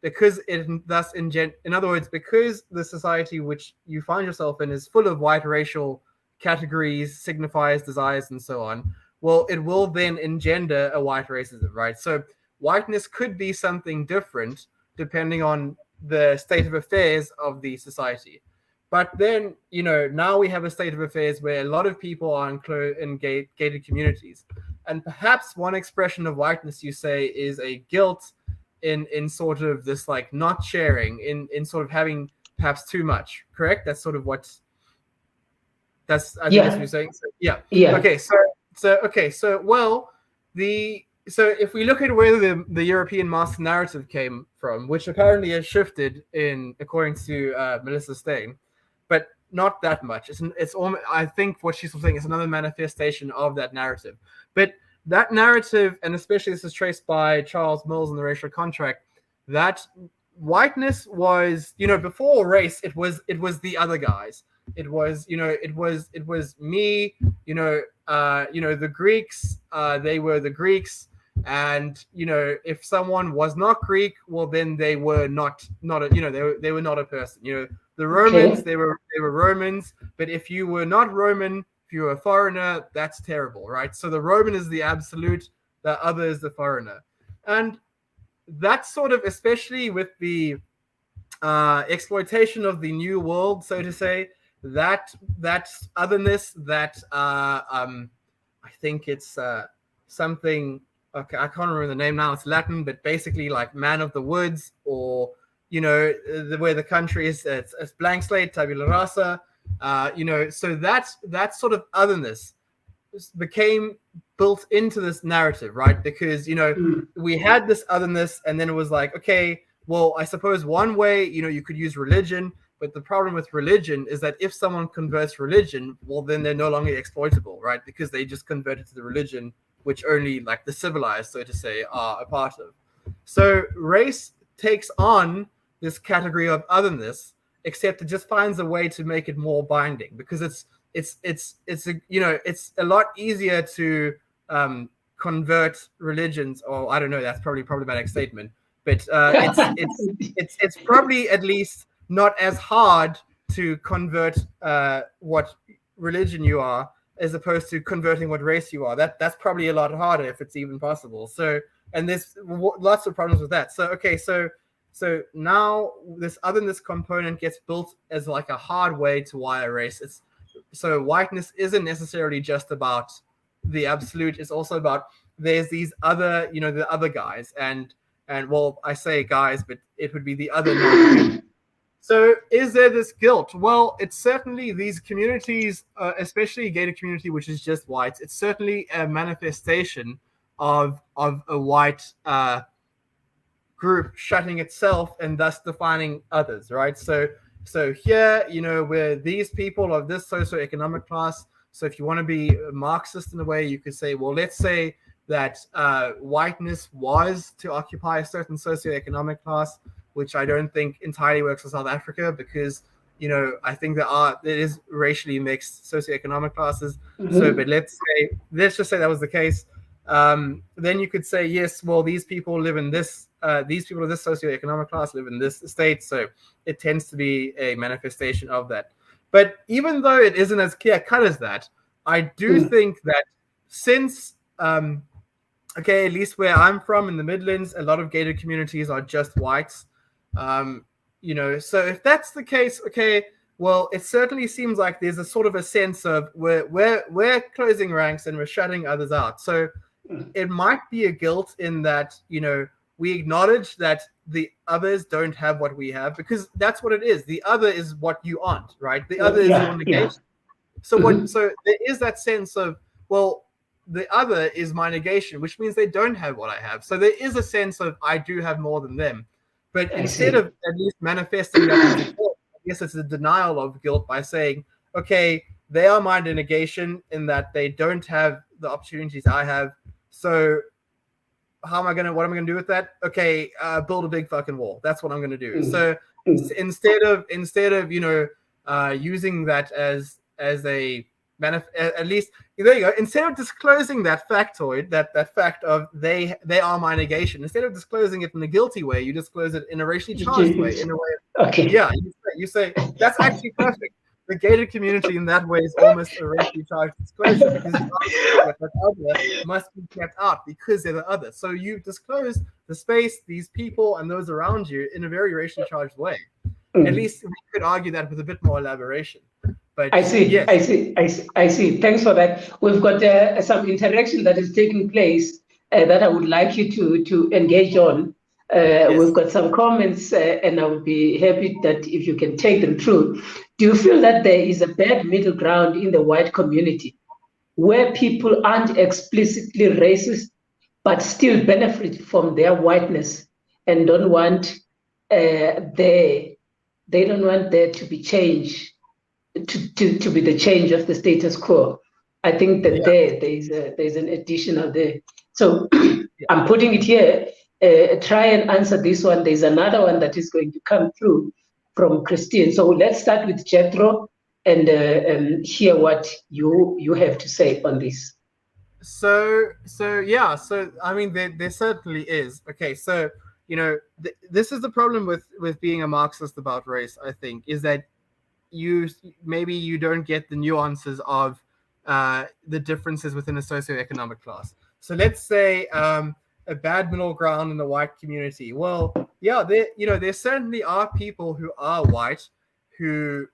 because it thus in other words, because the society which you find yourself in is full of white racial categories, signifiers, desires, and so on, well, it will then engender a white racism, right? So whiteness could be something different depending on the state of affairs of the society. But then, now we have a state of affairs where a lot of people are in gated communities. And perhaps one expression of whiteness, you say, is a guilt in sort of this like not sharing, in sort of having perhaps too much, correct? That's sort of what I think that's what you're saying. So, yeah. Okay. So if we look at where the European master narrative came from, which apparently has shifted according to Melissa Stein, but not that much. It's almost, I think what she's saying is another manifestation of that narrative. But that narrative, and especially this is traced by Charles Mills in The Racial Contract, that whiteness was, before race, it was the other guys. It was me, the Greeks, they were the Greeks. And if someone was not Greek, well, then they were not they were not a person. The Romans, they were Romans, but if you were not Roman, if you were a foreigner, that's terrible, right? So the Roman is the absolute, the other is the foreigner. And that's sort of, especially with the exploitation of the new world, so to say, that otherness, that I think it's something, okay, I can't remember the name now, it's Latin, but basically like man of the woods, or the way the country is, it's blank slate, tabula rasa, so that sort of otherness became built into this narrative, right? Because we had this otherness, and then it was like, okay, well, I suppose one way, you could use religion, but the problem with religion is that if someone converts religion, well, then they're no longer exploitable, right? Because they just converted to the religion which only like the civilized, so to say, are a part of. So race takes on this category of otherness, except it just finds a way to make it more binding, because it's a lot easier to convert religions, or I don't know, that's probably a problematic statement, but it's probably at least not as hard to convert what religion you are as opposed to converting what race you are. That's probably a lot harder if it's even possible. So, and there's lots of problems with that. So okay, so now this component gets built as like a hard way to wire race. So whiteness isn't necessarily just about the absolute. It's also about there's these other, the other guys, and well, I say guys, but it would be the other non. So is there this guilt? Well, it's certainly these communities, especially gated community, which is just whites. It's certainly a manifestation of a white group shutting itself and thus defining others, right? So here, where these people of this socioeconomic class. So if you want to be Marxist in a way, you could say, well, let's say that whiteness was to occupy a certain socioeconomic class, which I don't think entirely works for South Africa because, I think there is racially mixed socioeconomic classes. Mm-hmm. So, but let's just say that was the case. Then you could say, yes, well, these people live in this, these people of this socioeconomic class live in this state. So it tends to be a manifestation of that. But even though it isn't as clear cut as that, I do think that since, at least where I'm from in the Midlands, a lot of gated communities are just whites. So if that's the case, okay, well, it certainly seems like there's a sort of a sense of we're closing ranks and we're shutting others out. So it might be a guilt in that, we acknowledge that the others don't have what we have because that's what it is. The other is what you aren't, right? The other is your negation. Yeah. So so there is that sense of, well, the other is my negation, which means they don't have what I have. So there is a sense of I do have more than them. But instead of at least manifesting that as a guilt, I guess it's a denial of guilt by saying, okay, they are my negation in that they don't have the opportunities I have. So what am I gonna do with that? Okay, build a big fucking wall. That's what I'm gonna do. So instead of using that as a at least there you go. Instead of disclosing that factoid, that fact of they are my negation, instead of disclosing it in a guilty way, you disclose it in a racially charged way. In a way, okay. Yeah, you say that's actually perfect. The gated community in that way is almost a racially charged disclosure because that other must be kept out because they're the other. So you disclose the space, these people, and those around you in a very racially charged way. At least we could argue that with a bit more elaboration. But I see. Yes. I see. Thanks for that. We've got some interaction that is taking place that I would like you to engage on. Yes. We've got some comments, and I would be happy that if you can take them through. Do you feel that there is a bad middle ground in the white community where people aren't explicitly racist but still benefit from their whiteness and don't want they don't want there to be change, to be the change of the status quo? I think that there's an additional there. So I'm putting it here. Try and answer this one. There's another one that is going to come through from Christine. So let's start with Jethro and hear what you have to say on this. So I mean, there certainly is. Okay, so this is the problem with being a Marxist about race. I think is that you don't get the nuances of the differences within a socioeconomic class. So let's say a bad middle ground in the white community. Well, yeah, there certainly are people who are white who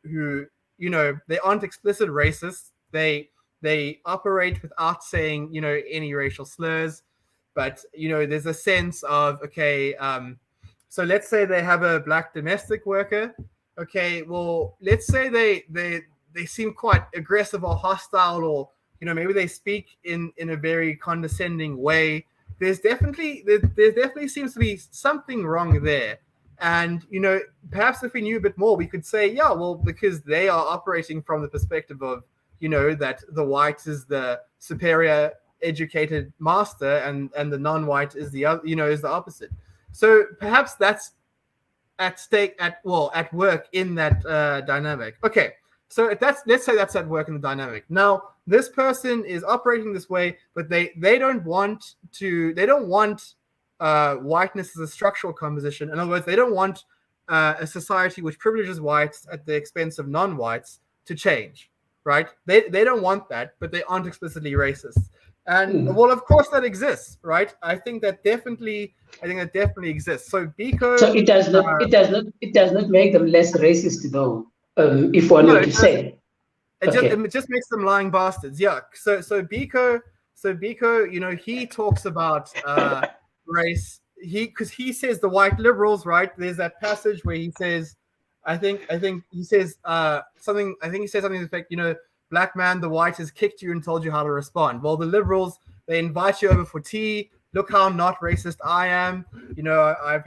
they aren't explicit racists. They operate without saying any racial slurs, but there's a sense of so let's say they have a black domestic worker. Okay, well, let's say they seem quite aggressive or hostile, or maybe they speak in a very condescending way. There definitely seems to be something wrong there. And perhaps if we knew a bit more, we could say, yeah, well, because they are operating from the perspective of that the white is the superior educated master and the non-white is the other, is the opposite. So perhaps that's at stake at work in that dynamic. Okay, so let's say that's at work in the dynamic. Now this person is operating this way, but they don't want whiteness is a structural composition. In other words, they don't want a society which privileges whites at the expense of non-whites to change, right? They don't want that, but they aren't explicitly racist. And well, of course, that exists, right? I think that definitely exists. So Biko, So it does not make them less racist, though. If one no, were to say, it just makes them lying bastards. Yeah. So Biko, he talks about race. Because he says the white liberals, right? There's that passage where he says, I think he says something. I think he says something to the effect, black man, the white has kicked you and told you how to respond. Well, the liberals, they invite you over for tea. Look how not racist I am. I've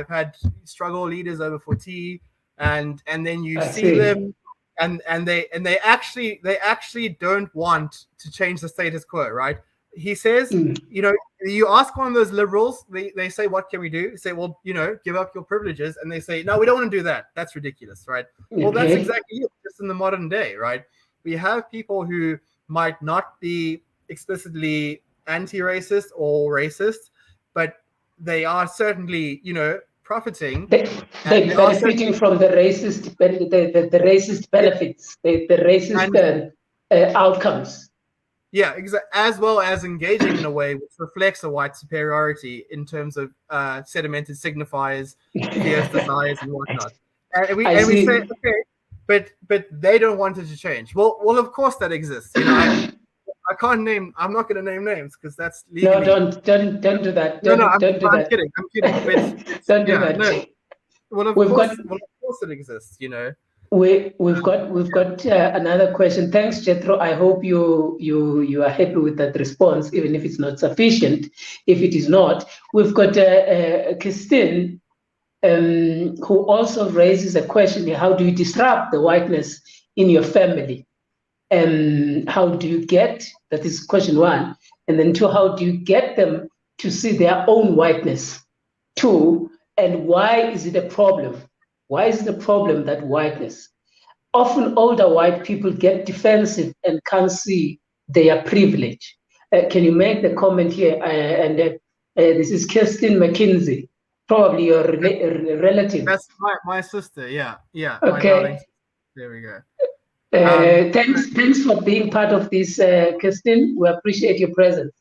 had struggle leaders over for tea, and then you see them, and they actually don't want to change the status quo, right? He says, you ask one of those liberals, they say, what can we do? You say, well, give up your privileges. And they say, no, we don't want to do that. That's ridiculous, right? Well, that's exactly it, just in the modern day, right? We have people who might not be explicitly anti-racist or racist, but they are certainly, profiting. They're benefiting from the racist benefits, the racist outcomes. Yeah, as well as engaging in a way which reflects a white superiority in terms of sedimented signifiers, fierce desires, and whatnot. And we say, okay, but they don't want it to change. Well, of course that exists. I can't name. I'm not going to name names because that's legally. No, don't do that. I'm kidding. I'm kidding. Don't do that. No. Well, of course it exists. We've got another question. Thanks, Jethro. I hope you are happy with that response, even if it's not sufficient. If it is not, we've got Christine, who also raises a question: how do you disrupt the whiteness in your family? How do you get, that is question one, and then two, how do you get them to see their own whiteness? Two, and why is it a problem? Why is it a problem that whiteness? Often older white people get defensive and can't see their privilege. Can you make the comment here? This is Kirsten MacKenzie, probably your relative. That's my sister, yeah. Okay. There we go. Thanks for being part of this, Kirsten. We appreciate your presence.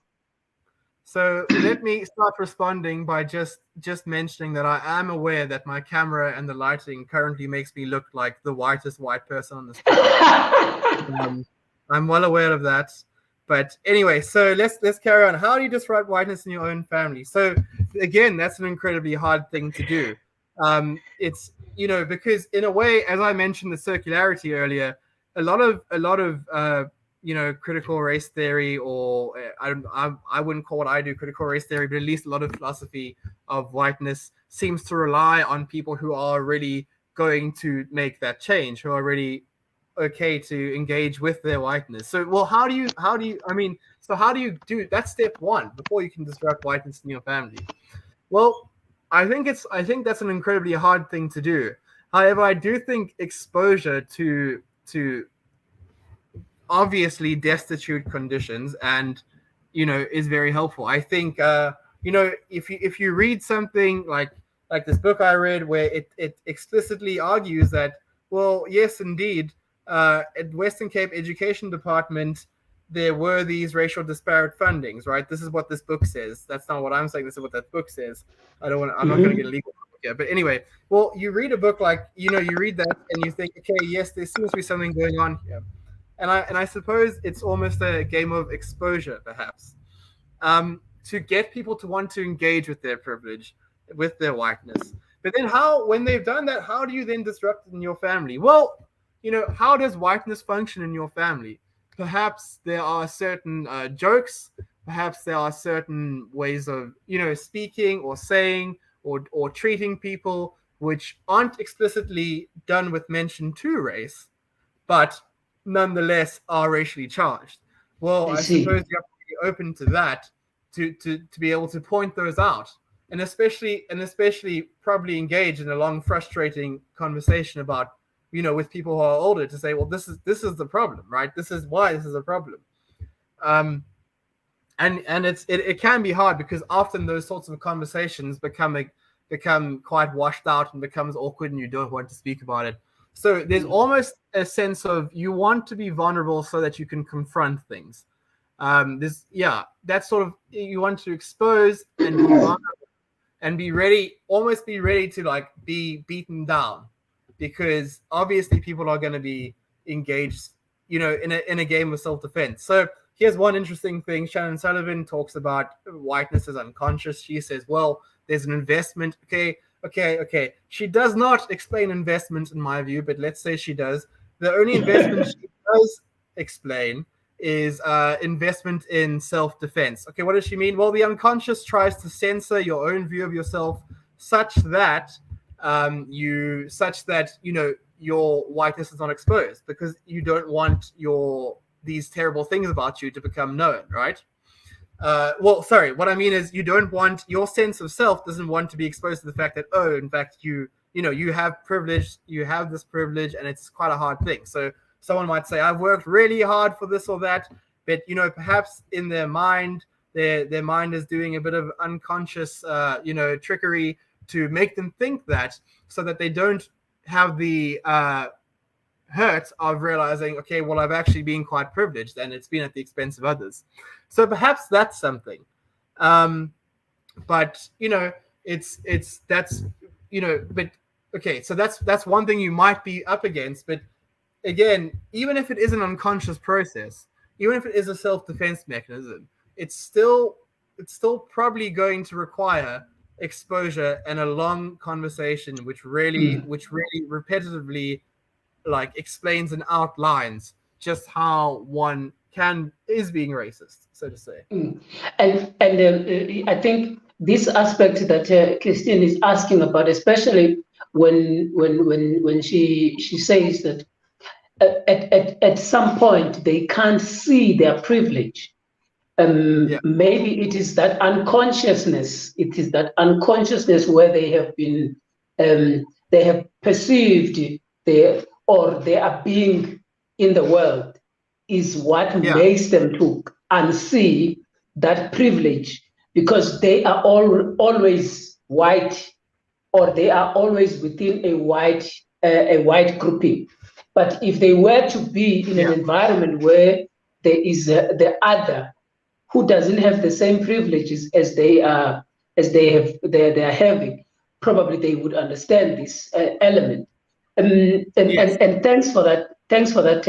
So let me start responding by just mentioning that I am aware that my camera and the lighting currently makes me look like the whitest white person on the screen. I'm well aware of that. But anyway, so let's carry on. How do you disrupt whiteness in your own family? So again, that's an incredibly hard thing to do. It's because in a way, as I mentioned the circularity earlier, a lot of critical race theory, or I wouldn't call what I do critical race theory, but at least a lot of philosophy of whiteness seems to rely on people who are really going to make that change, who are really okay to engage with their whiteness. So, well, how do you do that's step one before you can disrupt whiteness in your family? Well, I think that's an incredibly hard thing to do. However, I do think exposure to obviously destitute conditions and is very helpful. I think if you read something like this book I read where it explicitly argues that, well, yes indeed, at Western Cape Education Department there were these racial disparate fundings, right? This is what this book says. That's not what I'm saying. This is what that book says. I'm not going to get legal here. But anyway, well, you read a book like, you read that and you think, okay, yes, there seems to be something going on here. And I suppose it's almost a game of exposure, perhaps, to get people to want to engage with their privilege, with their whiteness. But then when they've done that, how do you then disrupt it in your family? Well, how does whiteness function in your family? Perhaps there are certain jokes, perhaps there are certain ways of, speaking or saying or treating people which aren't explicitly done with mention to race, but nonetheless are racially charged. Well, I suppose you have to be open to that to be able to point those out, and especially probably engage in a long, frustrating conversation about, with people who are older, to say, well, this is the problem, right? This is why this is a problem. and it can be hard because often those sorts of conversations become quite washed out and becomes awkward, and you don't want to speak about it. So there's almost a sense of you want to be vulnerable so that you can confront things. That's sort of, you want to expose and be vulnerable and be ready, almost be ready to like be beaten down, because obviously people are going to be engaged, in a game of self-defense. So here's one interesting thing. Shannon Sullivan talks about whiteness as unconscious. She says, well, there's an investment. Okay. She does not explain investment in my view, but let's say she does. The only investment she does explain is investment in self-defense. Okay, what does she mean? Well, the unconscious tries to censor your own view of yourself such that your whiteness is not exposed, because you don't want these terrible things about you to become known, right? What I mean is you don't want, your sense of self doesn't want to be exposed to the fact that, in fact, you have privilege, you have this privilege, and it's quite a hard thing. So someone might say, I've worked really hard for this or that, but, perhaps in their mind, their mind is doing a bit of unconscious, trickery to make them think that, so that they don't have the hurt of realizing, okay, well, I've actually been quite privileged and it's been at the expense of others. So perhaps that's something. But okay, so that's one thing you might be up against. But again, even if it is an unconscious process, even if it is a self-defense mechanism, it's still probably going to require exposure and a long conversation, which really repetitively like explains and outlines just how one is being racist, so to say. And I think this aspect that Christine is asking about, especially when she says that at some point they can't see their privilege. Maybe it is that unconsciousness. It is that unconsciousness where they have been, they have perceived they are being in the world, is what makes them to unsee that privilege, because they are always white, or they are always within a white grouping. But if they were to be in an environment where there is the other who doesn't have the same privileges as they are having, probably they would understand this element. And thanks for that. Thanks for that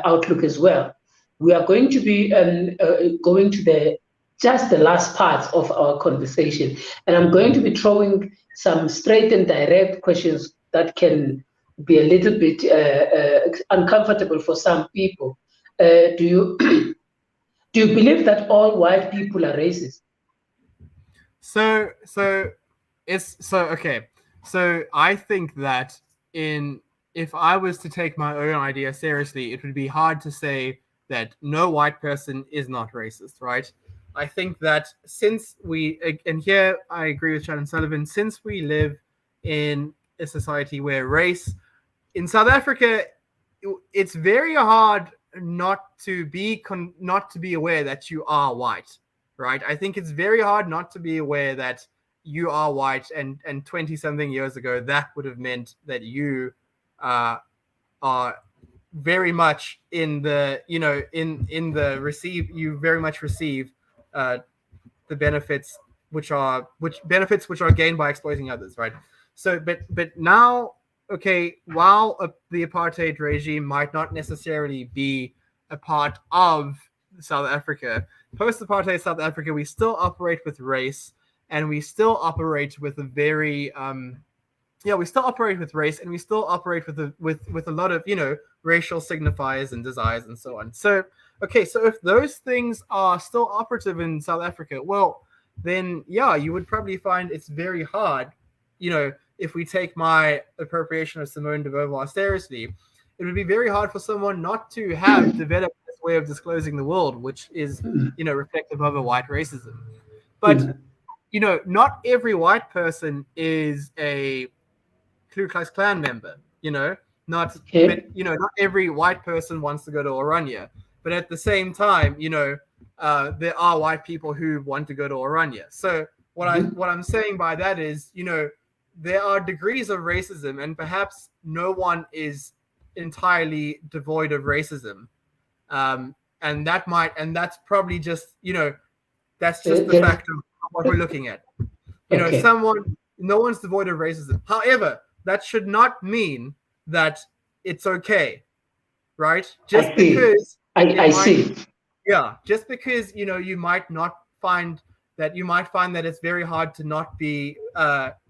outlook as well. We are going to be going to the last part of our conversation, and I'm going to be throwing some straight and direct questions that can be a little bit uncomfortable for some people. Do you believe that all white people are racist? Okay. So I think that if I was to take my own idea seriously, it would be hard to say that no white person is not racist, right? I think that and here I agree with Shannon Sullivan, since we live in a society where race, in South Africa, it's very hard not to be aware that you are white, right? I think it's very hard not to be aware that you are white, and 20 something years ago that would have meant that you are very much in the you very much receive the benefits which are gained by exploiting others, right? So but now, okay, while the apartheid regime might not necessarily be a part of South Africa, post-apartheid South Africa, we still operate with race, and we still operate with a very we still operate with race, and we still operate with a lot of racial signifiers and desires and so on. So okay, so if those things are still operative in South Africa, well, then you would probably find it's very hard, if we take my appropriation of Simone de Beauvoir seriously, it would be very hard for someone not to have developed this way of disclosing the world, which is, reflective of a white racism. But, not every white person is a Ku Klux Klan member, not every white person wants to go to Oranje. But at the same time, there are white people who want to go to Oranje. So what I'm saying by that is, there are degrees of racism, and perhaps no one is entirely devoid of racism. And that's probably just, that's just the fact of what we're looking at. No one's devoid of racism. However, that should not mean that it's okay, right? Just because I see. Yeah, just because you might find that it's very hard to not be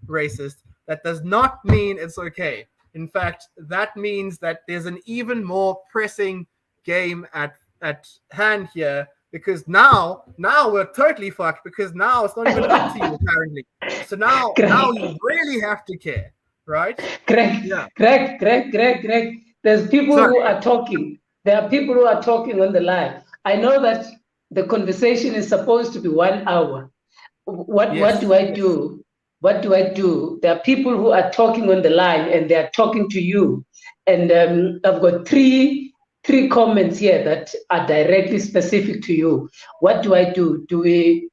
racist. That does not mean it's okay. In fact, that means that there's an even more pressing game at hand here, because now we're totally fucked, because now it's not even up to you apparently. So now you really have to care, right? Correct. Yeah. Correct. There's people who are talking. There are people who are talking on the line. I know that the conversation is supposed to be 1 hour. What do I do? What do I do? There are people who are talking on the line, and they are talking to you. And I've got three comments here that are directly specific to you. What do I do? Do we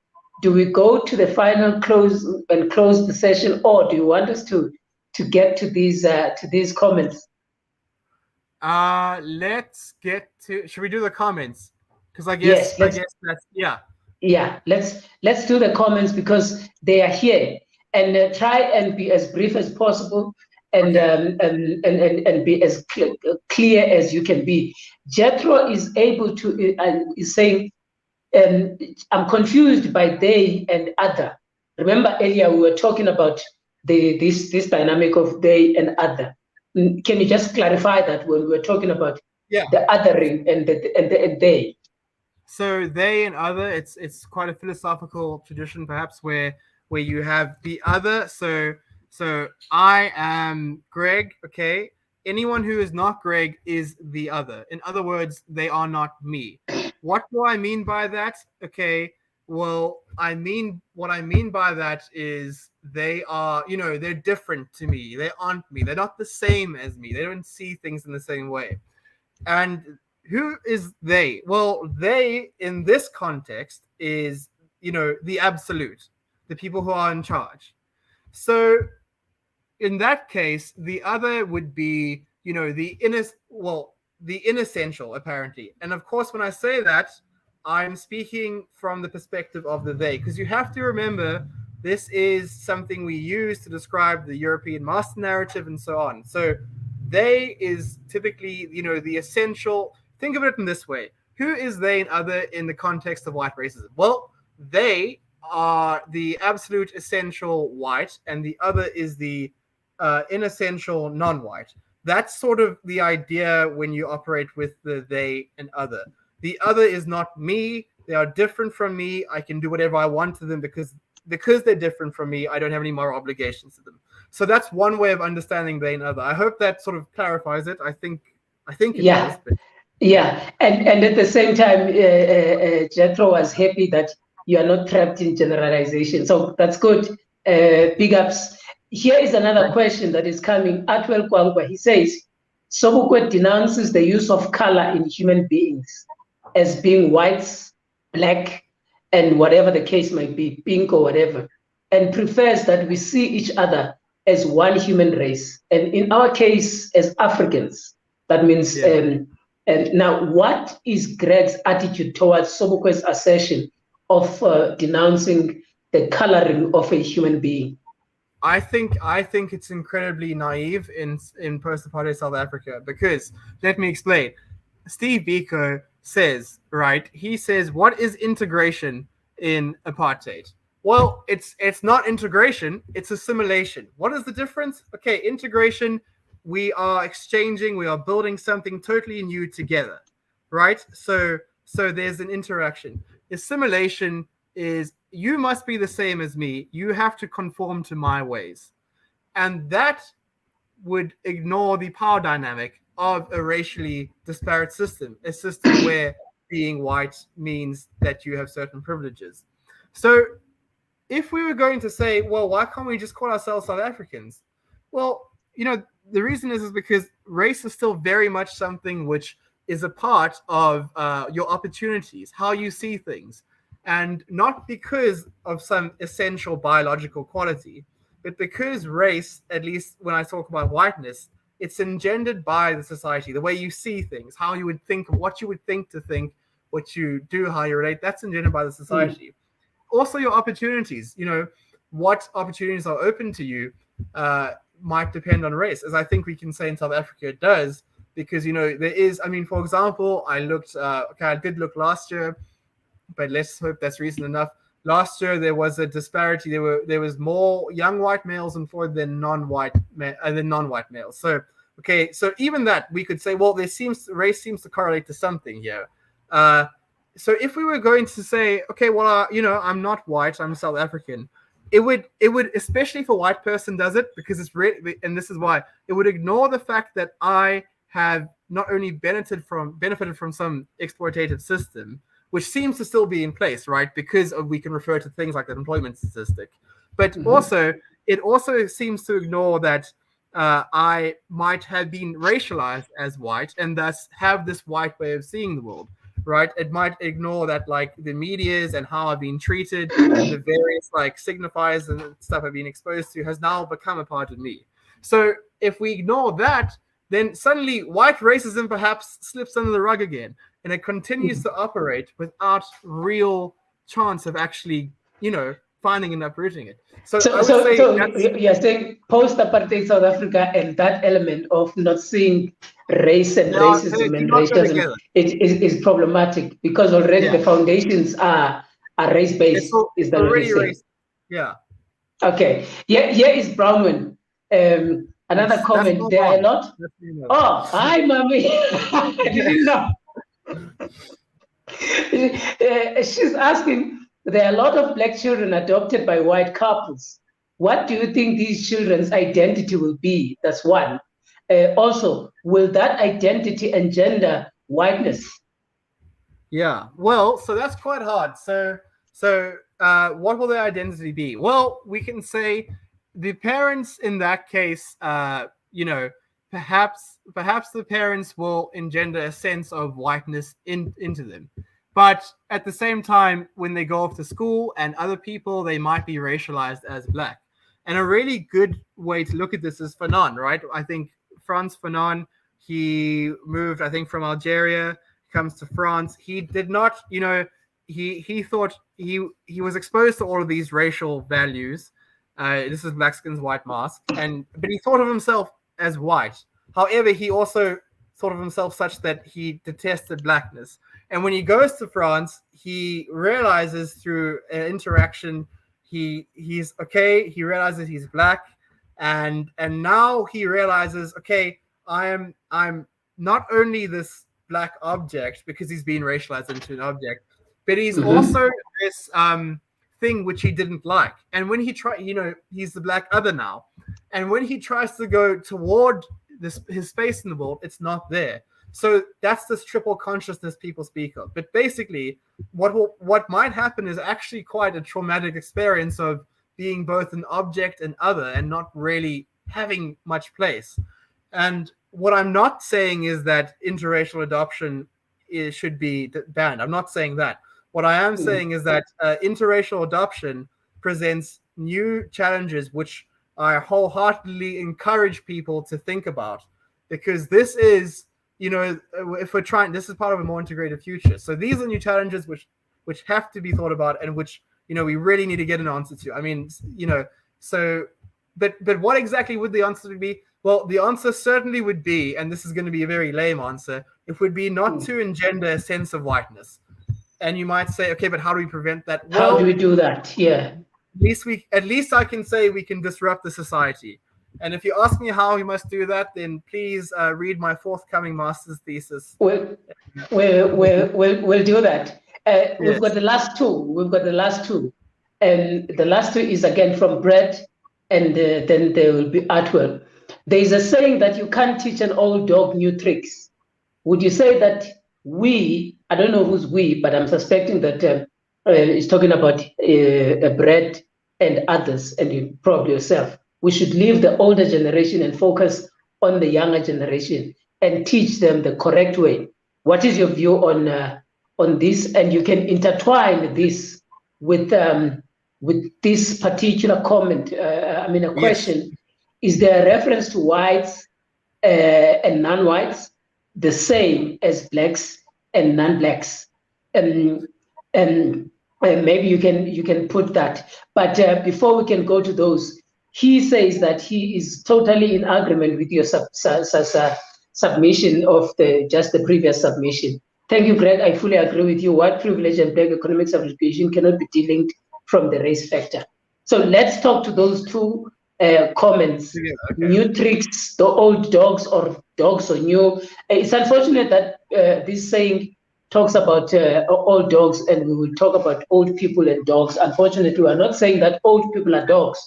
go to the final close and close the session, or do you want us to get to these comments? Let's get to. Should we do the comments? Because I guess that's Yeah, let's do the comments, because they are here, and try and be as brief as possible, and and be as clear as you can be. Jethro is able to is saying, I'm confused by they and other. Remember earlier we were talking about this dynamic of they and other. Can you just clarify that when we were talking about the othering and the they? So they and other, it's quite a philosophical tradition, perhaps, where you have the other. So I am Greg. Okay, anyone who is not Greg is the other. In other words, they are not me. What do I mean by that? Okay, well, what I mean by that is they are, they're different to me. They aren't me. They're not the same as me. They don't see things in the same way. And who is they? Well, they in this context is, the absolute, the people who are in charge. So in that case, the other would be, the inessential, apparently. And of course, when I say that, I'm speaking from the perspective of the they, because you have to remember this is something we use to describe the European master narrative and so on. So they is typically, the essential. Think of it in this way. Who is they and other in the context of white racism? Well, they are the absolute essential white, and the other is the inessential non-white. That's sort of the idea when you operate with the they and other. The other is not me. They are different from me. I can do whatever I want to them because they're different from me. I don't have any moral obligations to them. So that's one way of understanding they and other. I hope that sort of clarifies it. I think it does. But... Yeah, and at the same time, Jethro was happy that you are not trapped in generalization. So that's good. Big ups. Here is another question that is coming. Atwell Kwangwa, he says, Sobukwe denounces the use of color in human beings as being whites, black, and whatever the case might be, pink or whatever, and prefers that we see each other as one human race. And in our case, as Africans, that means... And now, what is Greg's attitude towards Sobukwe's assertion of denouncing the coloring of a human being? I think it's incredibly naive in post-apartheid South Africa, because let me explain. Steve Biko says, right? He says, what is integration in apartheid? Well, it's not integration, it's assimilation. What is the difference? Okay, integration, we are exchanging, we are building something totally new together, right? So there's an interaction. Assimilation is you must be the same as me. You have to conform to my ways. And that would ignore the power dynamic of a racially disparate system, a system where being white means that you have certain privileges. So if we were going to say, well, why can't we just call ourselves South Africans? Well, the reason is because race is still very much something which is a part of your opportunities, how you see things, and not because of some essential biological quality, but because race, at least when I talk about whiteness, it's engendered by the society, the way you see things, how you would think, what you would think to think, what you do, how you relate, that's engendered by the society. Also, your opportunities, what opportunities are open to you might depend on race, as I think we can say in South Africa it does, because, there is, for example, I did look last year, but let's hope that's recent enough. Last year, there was a disparity. There was more young white males employed than non-white males. So, okay, so even that, we could say, well, race seems to correlate to something here. So if we were going to say, okay, well, I'm not white, I'm South African, it would, especially if a white person does it, because it's really, and this is why, it would ignore the fact that I have not only benefited from some exploitative system, which seems to still be in place, right? Because we can refer to things like the employment statistic. But also, it also seems to ignore that I might have been racialized as white and thus have this white way of seeing the world, right? It might ignore that, like, the medias and how I've been treated, the various, like, signifiers and stuff I've been exposed to has now become a part of me. So if we ignore that, then suddenly white racism perhaps slips under the rug again, and it continues to operate without real chance of actually, finding and uprooting it. So I would say you're saying post-apartheid South Africa and that element of not seeing race and racism and racism is problematic, because already the foundations are race-based. Is that what you're saying? Yeah. Okay. Yeah. Here is Brownman. Another comment. There are a lot. Oh, hi, mommy. I didn't know. She's asking, there are a lot of black children adopted by white couples. What do you think these children's identity will be? That's one. Also, will that identity engender whiteness? Yeah, well, so that's quite hard. So what will their identity be? Well, we can say the parents in that case, perhaps the parents will engender a sense of whiteness into them. But at the same time, when they go off to school and other people, they might be racialized as black. And a really good way to look at this is Fanon, right? I think Frantz Fanon, he moved, I think, from Algeria, comes to France. He did not, he thought he was exposed to all of these racial values. This is Black Skin's White Mask. But he thought of himself as white. However, he also thought of himself such that he detested blackness. And when he goes to France, he realizes through an interaction, he's okay. He realizes he's black, and now he realizes, okay, I'm not only this black object because he's been racialized into an object, but he's also this thing which he didn't like. And when he he's the black other now, and when he tries to go toward his space in the world, it's not there. So that's this triple consciousness people speak of. But basically, what might happen is actually quite a traumatic experience of being both an object and other, and not really having much place. And what I'm not saying is that interracial adoption should be banned. I'm not saying that. What I am saying is that interracial adoption presents new challenges, which I wholeheartedly encourage people to think about, because this is, if we're trying, this is part of a more integrated future. So these are new challenges which have to be thought about, and which, we really need to get an answer to. But what exactly would the answer be? Well, the answer certainly would be, and this is going to be a very lame answer, it would be not to engender a sense of whiteness. And you might say, okay, but how do we prevent that? Well, how do we do that? Yeah. At least I can say we can disrupt the society. And if you ask me how we must do that, then please read my forthcoming master's thesis. We'll do that. We've got the last two. And the last two is again from Brett, and then there will be Atwell. There is a saying that you can't teach an old dog new tricks. Would you say that I don't know who's we, but I'm suspecting that he's talking about Brett and others, and you probably yourself, we should leave the older generation and focus on the younger generation and teach them the correct way What is your view on this? And you can intertwine this with this particular comment. A question. Is there a reference to whites and non-whites the same as blacks and non-blacks? And maybe you can put that. But before we can go to those, he says that he is totally in agreement with your submission of the previous submission. Thank you, Greg. I fully agree with you. White privilege and black economic subjugation cannot be delinked from the race factor. So let's talk to those two comments. Yeah, okay. New tricks, the old dogs or new. It's unfortunate that this saying talks about old dogs, and we will talk about old people and dogs. Unfortunately, we are not saying that old people are dogs,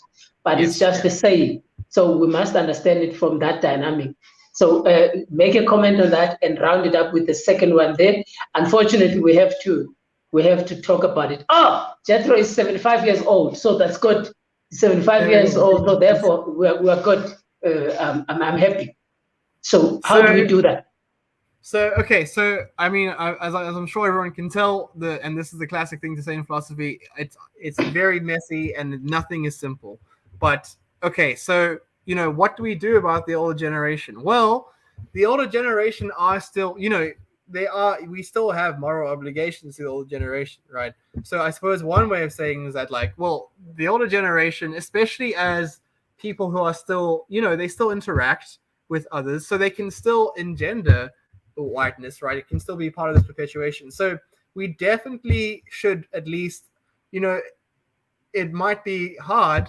but it's just the saying. So we must understand it from that dynamic. So make a comment on that and round it up with the second one. Then, unfortunately, we have to talk about it. Oh, Jethro is 75 years old, so that's good. 75 years old, so therefore we are good. I'm happy. So how do we do that? So okay, so I mean, as I'm sure everyone can tell, and this is the classic thing to say in philosophy, it's very messy and nothing is simple. But okay, so what do we do about the older generation? Well, the older generation are still, we still have moral obligations to the older generation, right? So I suppose one way of saying is that, like, well, the older generation, especially as people who are still, they still interact with others, so they can still engender whiteness, right? It can still be part of this perpetuation. So we definitely should at least, it might be hard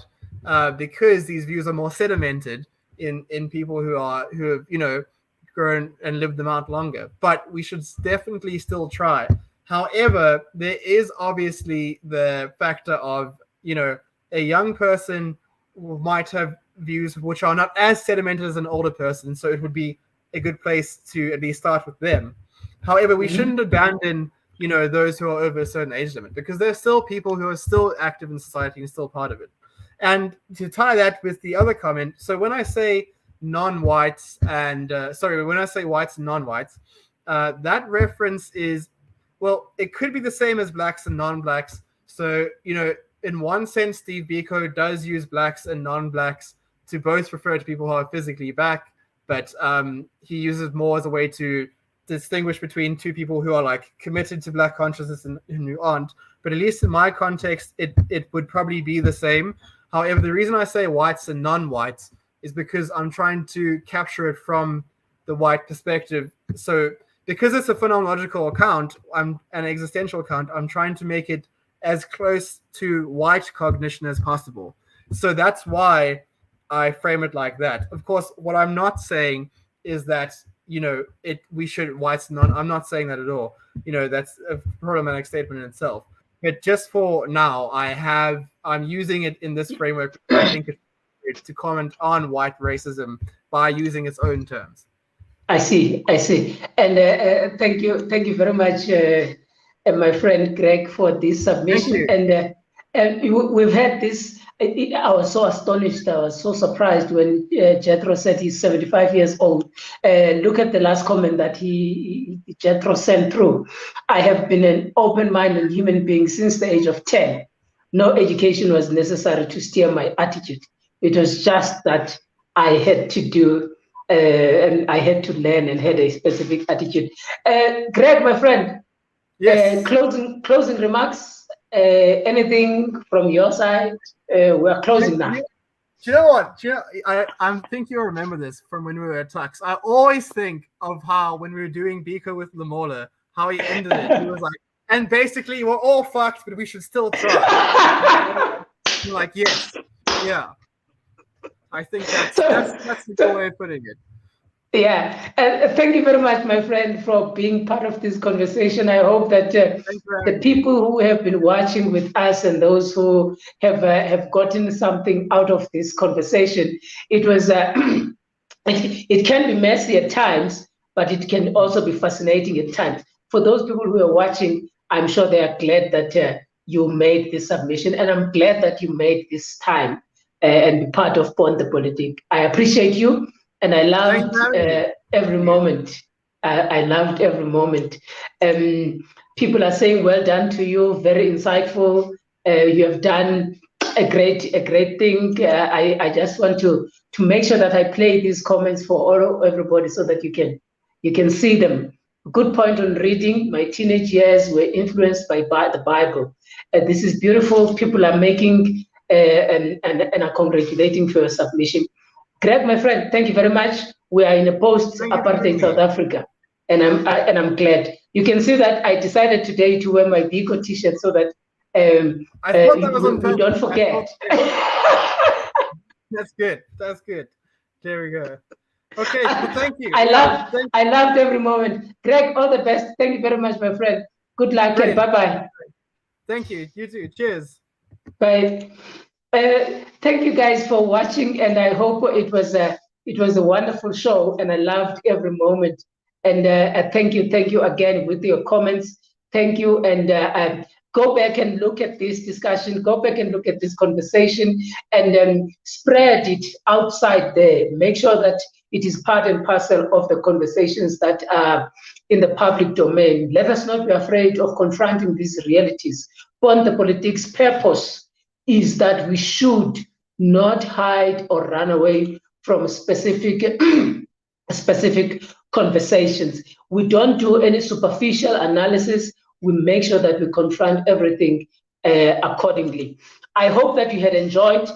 because these views are more sedimented in people who have grown and lived them out longer. But we should definitely still try. However, there is obviously the factor of a young person might have views which are not as sedimented as an older person, so it would be a good place to at least start with them. However, we shouldn't abandon, those who are over a certain age limit, because there's still people who are still active in society and still part of it. And to tie that with the other comment, so when I say non-whites and when I say whites and non-whites, that reference is, well, it could be the same as blacks and non-blacks. So, in one sense, Steve Biko does use blacks and non-blacks to both refer to people who are physically black, but he uses more as a way to distinguish between two people who are like committed to black consciousness and who aren't. But at least in my context, it would probably be the same. However, the reason I say whites and non-whites is because I'm trying to capture it from the white perspective. So because it's a phenomenological account, an existential account, I'm trying to make it as close to white cognition as possible. So that's why I frame it like that. Of course, what I'm not saying is that, we should whites non. I'm not saying that at all. That's a problematic statement in itself. But just for now, I'm using it in this framework. I think it's to comment on white racism by using its own terms. I see. And thank you very much, my friend Greg, for this submission. And we've had this. I was so astonished. I was so surprised when Jethro said he's 75 years old. Look at the last comment that Jethro sent through. I have been an open-minded human being since the age of 10. No education was necessary to steer my attitude. It was just that I had to do, and I had to learn and had a specific attitude. Greg, my friend, yes. Closing remarks. Anything from your side? We're closing now. Do you know what? I think you'll remember this from when we were at Tux. I always think of how when we were doing Biko with Lamola, how he ended it. He was like, and basically we're all fucked, but we should still try. Like, yes, yeah. I think that's the good way of putting it. Yeah, thank you very much, my friend, for being part of this conversation. I hope that the people who have been watching with us and those who have gotten something out of this conversation, it was it can be messy at times, but it can also be fascinating at times. For those people who are watching, I'm sure they are glad that you made this submission, and I'm glad that you made this time and be part of Pon the Politic. I appreciate you. And I loved every moment. I loved every moment. People are saying, well done to you, very insightful. You have done a great thing. I just want to make sure that I play these comments for everybody so that you can see them. Good point on reading. My teenage years were influenced by the Bible. This is beautiful. People are making and are congratulating for your submission. Greg, my friend, thank you very much. We are in a post-apartheid South Africa, and I'm glad. You can see that I decided today to wear my Biko T-shirt so that we don't forget. That's good. That's good. There we go. Okay, well, thank you. I loved every moment. Greg, all the best. Thank you very much, my friend. Good luck. Brilliant. And bye-bye. Thank you. You too. Cheers. Bye. Thank you guys for watching, and I hope it was a wonderful show, and I loved every moment. And thank you again with your comments. Thank you, and go back and look at this discussion. Go back and look at this conversation, and spread it outside there. Make sure that it is part and parcel of the conversations that are in the public domain. Let us not be afraid of confronting these realities. On the politics purpose is that we should not hide or run away from specific conversations. We don't do any superficial analysis. We make sure that we confront everything accordingly. I hope that you had enjoyed.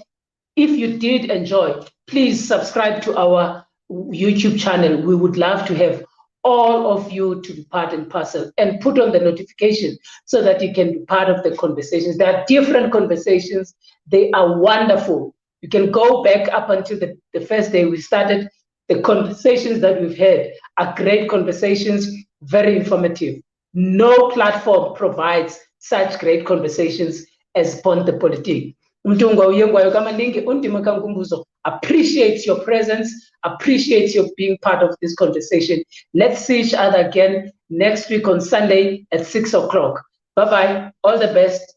If you did enjoy, please subscribe to our YouTube channel. We would love to have all of you to be part and parcel, and put on the notification so that you can be part of the conversations. There are different conversations. They are wonderful. You can go back up until the first day we started. The conversations that we've had are great conversations, very informative. No platform provides such great conversations as Ponte Politique. Appreciates your presence, appreciates your being part of this conversation. Let's see each other again next week on Sunday at 6 o'clock. Bye-bye. All the best.